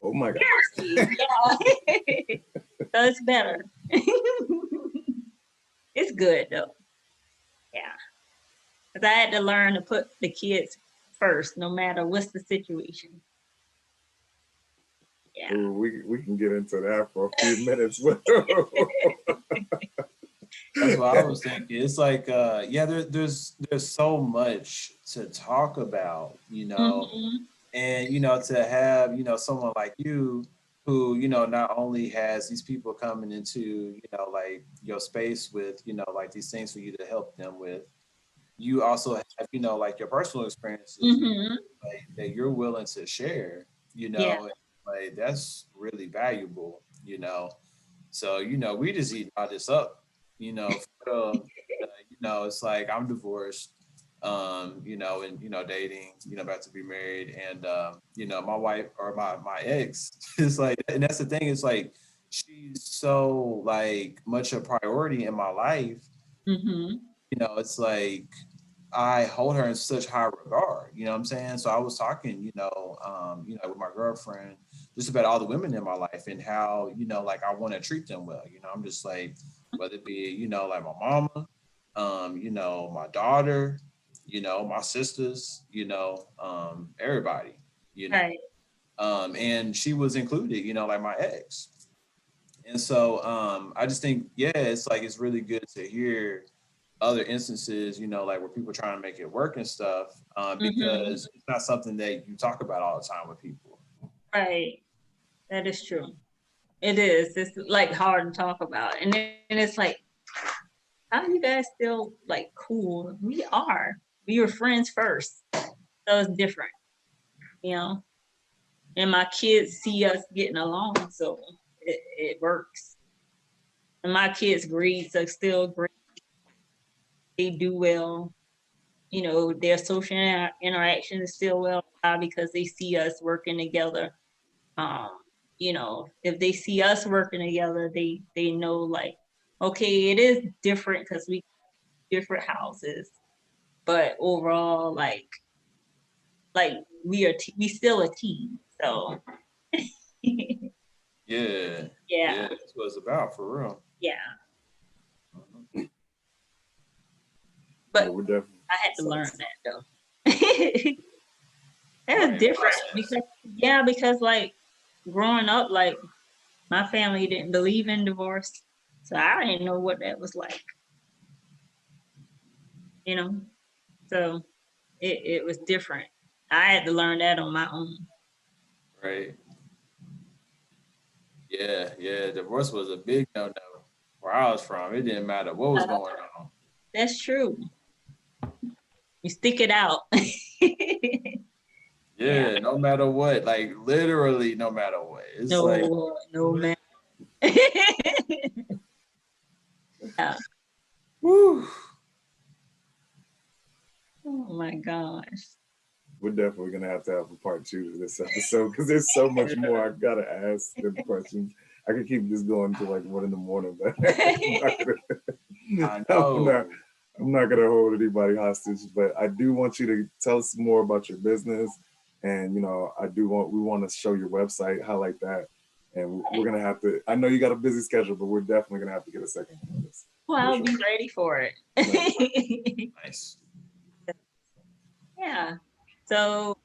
Oh my God. Yeah. So it's better. It's good though. Yeah. Because I had to learn to put the kids first, no matter what's the situation. Yeah. Ooh, we can get into that for a few minutes. That's what I was thinking. It's like, yeah, there's so much to talk about, Mhm. and to have someone like you who not only has these people coming into like your space with like these things for you to help them with, you also have like your personal experiences Mhm. like that you're willing to share, Yeah. like that's really valuable, so we just eating all this up, for real. It's like I'm divorced, and dating, about to be married, and my wife or my ex is like, and that's the thing, it's like she's so like much a priority in my life. Mhm. It's like I hold her in such high regard, you know what I'm saying? So I was talking, with my girlfriend just about all the women in my life and how, like I want to treat them well. I'm just like, whether it be, like my mama, my daughter, my sisters, everybody, you know. Right. And she was included, like my ex. And so I just think, yeah, it's like it's really good to hear other instances, like where people are trying to make it work and stuff, Mhm. because it's not something that you talk about all the time with people. Right. That is true. It is. It's like hard to talk about, and it's like, how are you guys still like cool? We are. We were friends first, so it's different, you know. And my kids see us getting along, so it works. And my kids' grades are still great. They do well. Their social interaction is still well because they see us working together. Um, if they see us working together, they know like, okay, it is different because we different houses, but overall, like we still a team. So Yeah, yeah, yeah, that's what it's about for real. yeah. Mhm. Yeah, But we're definitely. I had to So, learn that though. That was Right, different process. because like growing up, like my family didn't believe in divorce, so I didn't know what that was like, you know. So it was different. I had to learn that on my own. Right. Yeah, yeah. Divorce was a big no no where I was from. It didn't matter what was Uh, going on. that's true. You stick it out. Yeah. Yeah, no matter what, like literally no matter what. It's like, No man. Yeah. whew. Oh my gosh. we're definitely gonna have to have a part two to this episode because there's so much more I gotta ask them questions. I could keep this going to like 1 a.m, but I I'm not. know. I'm not gonna hold anybody hostage, but I do want you to tell us more about your business, and we want to show your website, highlight that, and we're gonna have to. I know you got a busy schedule, but we're definitely gonna have to get a second one on this. Well, For I'll sure. be ready for Nice. it. Nice. Yeah. So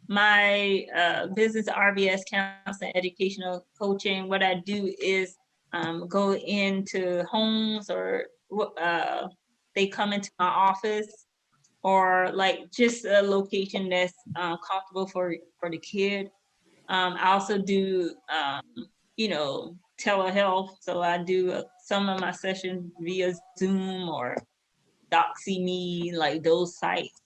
my business RBS counseling educational coaching, what I do is go into homes or they come into my office or like just a location that's comfortable for the kid. I also do telehealth, so I do some of my sessions via Zoom or DoxyMe, like those sites.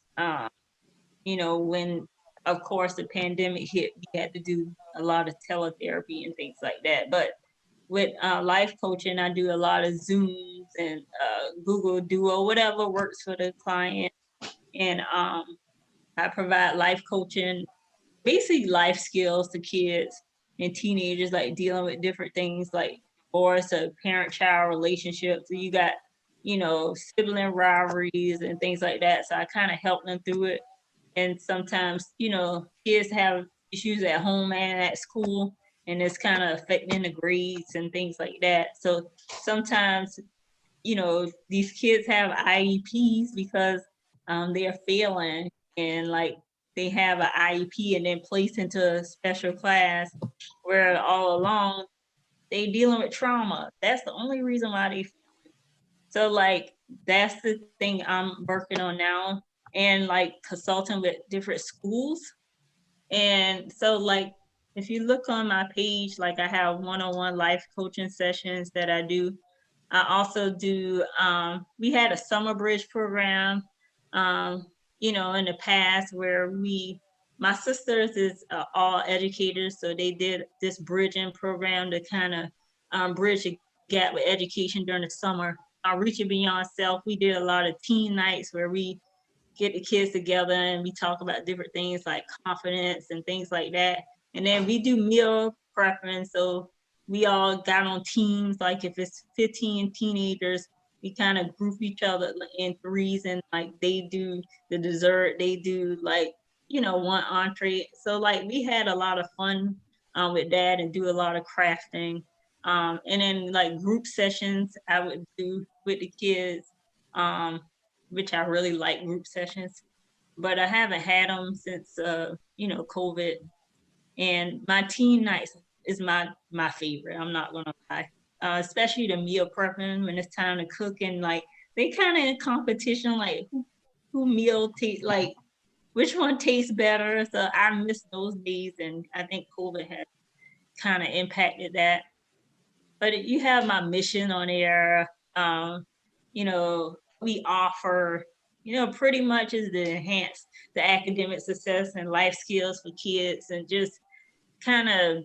When of course the pandemic hit, we had to do a lot of teletherapy and things like that. But with life coaching, I do a lot of Zooms and Google Duo, whatever works for the client. And I provide life coaching, basically life skills to kids and teenagers, like dealing with different things like divorce or parent-child relationships. So you got, sibling rivalries and things like that. So I kind of help them through it. And sometimes, you know, kids have issues at home and at school, and it's kind of affecting the grades and things like that. So sometimes, you know, these kids have IEPs because they're failing, and like they have an IEP and then placed into a special class where all along they dealing with trauma. That's the only reason why they. So like that's the thing I'm working on now, and like consulting with different schools. And so like if you look on my page, like I have one-on-one life coaching sessions that I do. I also do we had a summer bridge program you know, in the past where my sisters is all educators, so they did this bridging program to kind of bridge the gap with education during the summer. Reaching Beyond Self, we did a lot of teen nights where we get the kids together and we talk about different things like confidence and things like that. And then we do meal preference. So we all got on teams, like if it's 15 teenagers, we kind of group each other in threes, and like they do the dessert, they do like, you know, one entree. So like we had a lot of fun with that and do a lot of crafting. And then like group sessions I would do with the kids. Which I really like group sessions, but I haven't had them since you know, COVID. And my teen nights is my favorite. I'm not gonna lie, especially the meal prepping when it's time to cook, and like they kind of in competition, like who meal taste like which one tastes better. So I miss those days, and I think COVID has kind of impacted that. But you have my mission on there. You know, we offer, you know, pretty much is to enhance the academic success and life skills for kids, and just kind of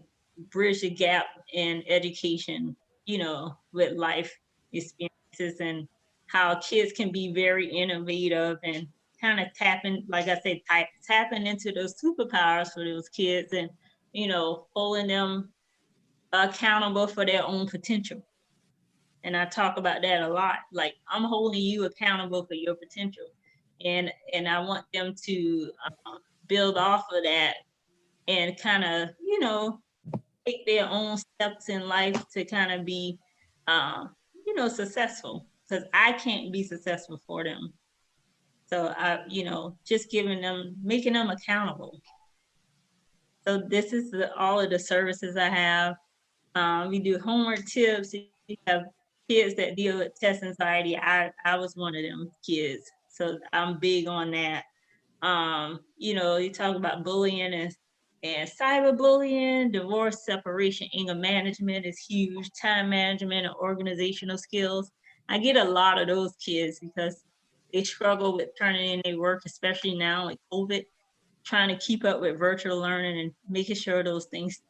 bridge the gap in education, you know, with life experiences, and how kids can be very innovative and kind of tapping, like I said, tapping into those superpowers for those kids, and, you know, holding them accountable for their own potential. And I talk about that a lot. Like I'm holding you accountable for your potential, and I want them to build off of that and kind of, you know, take their own steps in life to kind of be, uh, you know, successful. Because I can't be successful for them. So you know, just giving them, making them accountable. So this is all of the services I have. We do homework tips. We have kids that deal with test anxiety. I was one of them kids, so I'm big on that. You know, you talk about bullying and cyberbullying, divorce, separation, anger management is huge. Time management and organizational skills. I get a lot of those kids because they struggle with turning in their work, especially now with COVID, trying to keep up with virtual learning and making sure those things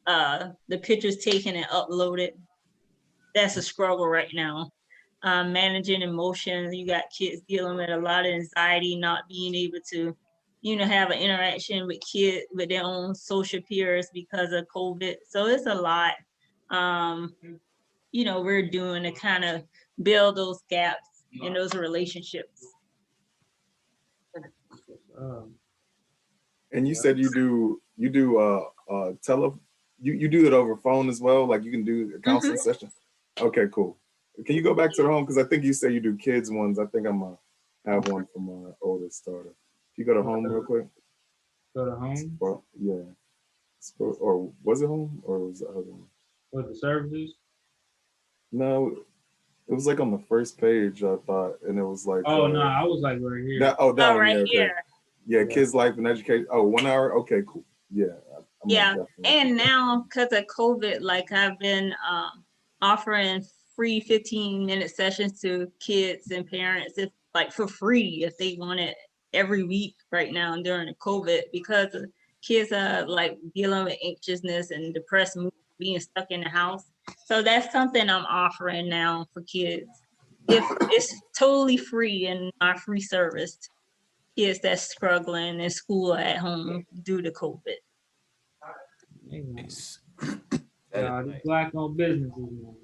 the pictures taken and uploaded. That's a struggle right now. Managing emotions, you got kids dealing with a lot of anxiety, not being able to, you know, have an interaction with kids, with their own social peers because of COVID. So it's a lot, you know, we're doing to kind of build those gaps in those relationships. And you said you do you do it over phone as well, like you can do a counseling session. Okay, cool. Can you go back to the home, because I think you say you do kids ones. I think I'm gonna have one for my oldest daughter. If you go to home real quick. Go to home. Well, yeah. Or was it home, or was the other one? What, the services? No, it was like on the first page, I thought, and it was like. Oh no, I was like right here. That one, right yeah, okay. here. Yeah, kids, life, and education. Oh, 1 hour. Okay, cool. Yeah. Yeah, and now because of COVID, like I've been offering free 15-minute sessions to kids and parents, if like for free, if they want it every week right now during the COVID, because kids are like dealing with anxiousness and depressed mood, being stuck in the house. So that's something I'm offering now for kids. If it's totally free in my free service, kids that's struggling in school or at home due to COVID. Nice. Black owned businesses, man.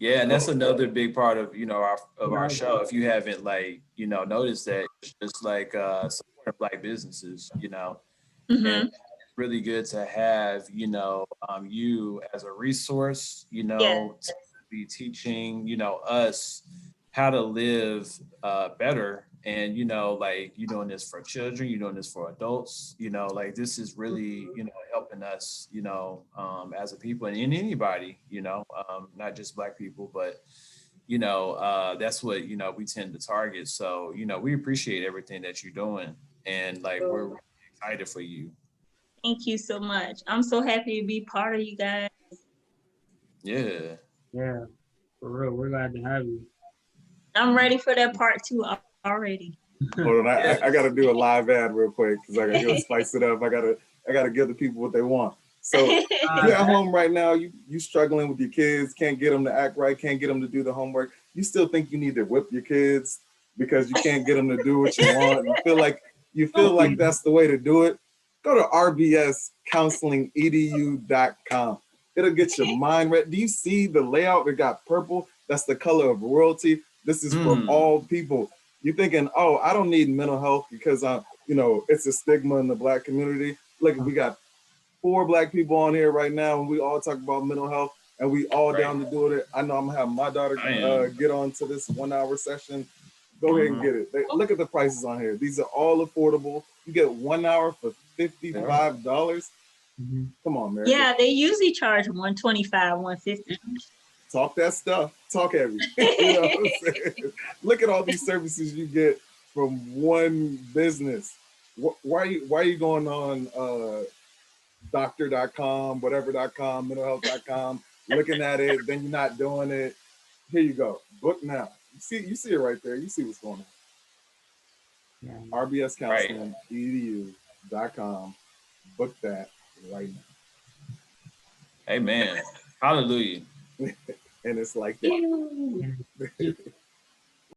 Yeah, and that's another big part of our Right. show. If you haven't noticed that, it's just like supporting Black businesses, and Mm-hmm. it's really good to have you as a resource, Yes. to be teaching us how to live better, and like you doing this for children, you doing this for adults, like this is really helping us as a people, and anybody, not just Black people, but that's what we tend to target. So we appreciate everything that you're doing, and like we're really excited for you. Thank you so much. I'm so happy to be part of you guys. Yeah. Yeah, for real. We're glad to have you. I'm ready for that part 2 already. Hold on, Yeah. I gotta do a live ad real quick because I gotta spice it up. I gotta give the people what they want. So you're at home right now, you struggling with your kids, can't get them to act right, can't get them to do the homework. You still think you need to whip your kids because you can't get them to do what you want. You feel like that's the way to do it. Go to rbscounselingedu.com. It'll get your mind right. Do you see the layout? It got purple. That's the color of royalty. This is for all people. You're thinking, oh, I don't need mental health because it's a stigma in the Black community. Look, we got 4 Black people on here right now, and we all talk about mental health, and we all down to do it. I know I'm gonna have my daughter get on to this 1-hour session. Go ahead and get it. Look at the prices on here. These are all affordable. You get 1 hour for $55. Mm-hmm. Come on, man. Yeah, they usually charge $125, $150. Talk that stuff. Talk heavy. You know what I'm saying? Look at all these services you get from one business. Why are you going on doctor.com, whatever.com, mentalhealth.com, looking at it, then you're not doing it? Here you go. Book now. You see it right there. You see what's going on. Yeah. rbscounselingedu.com. Book that right now. Amen. Hallelujah. And it's like that.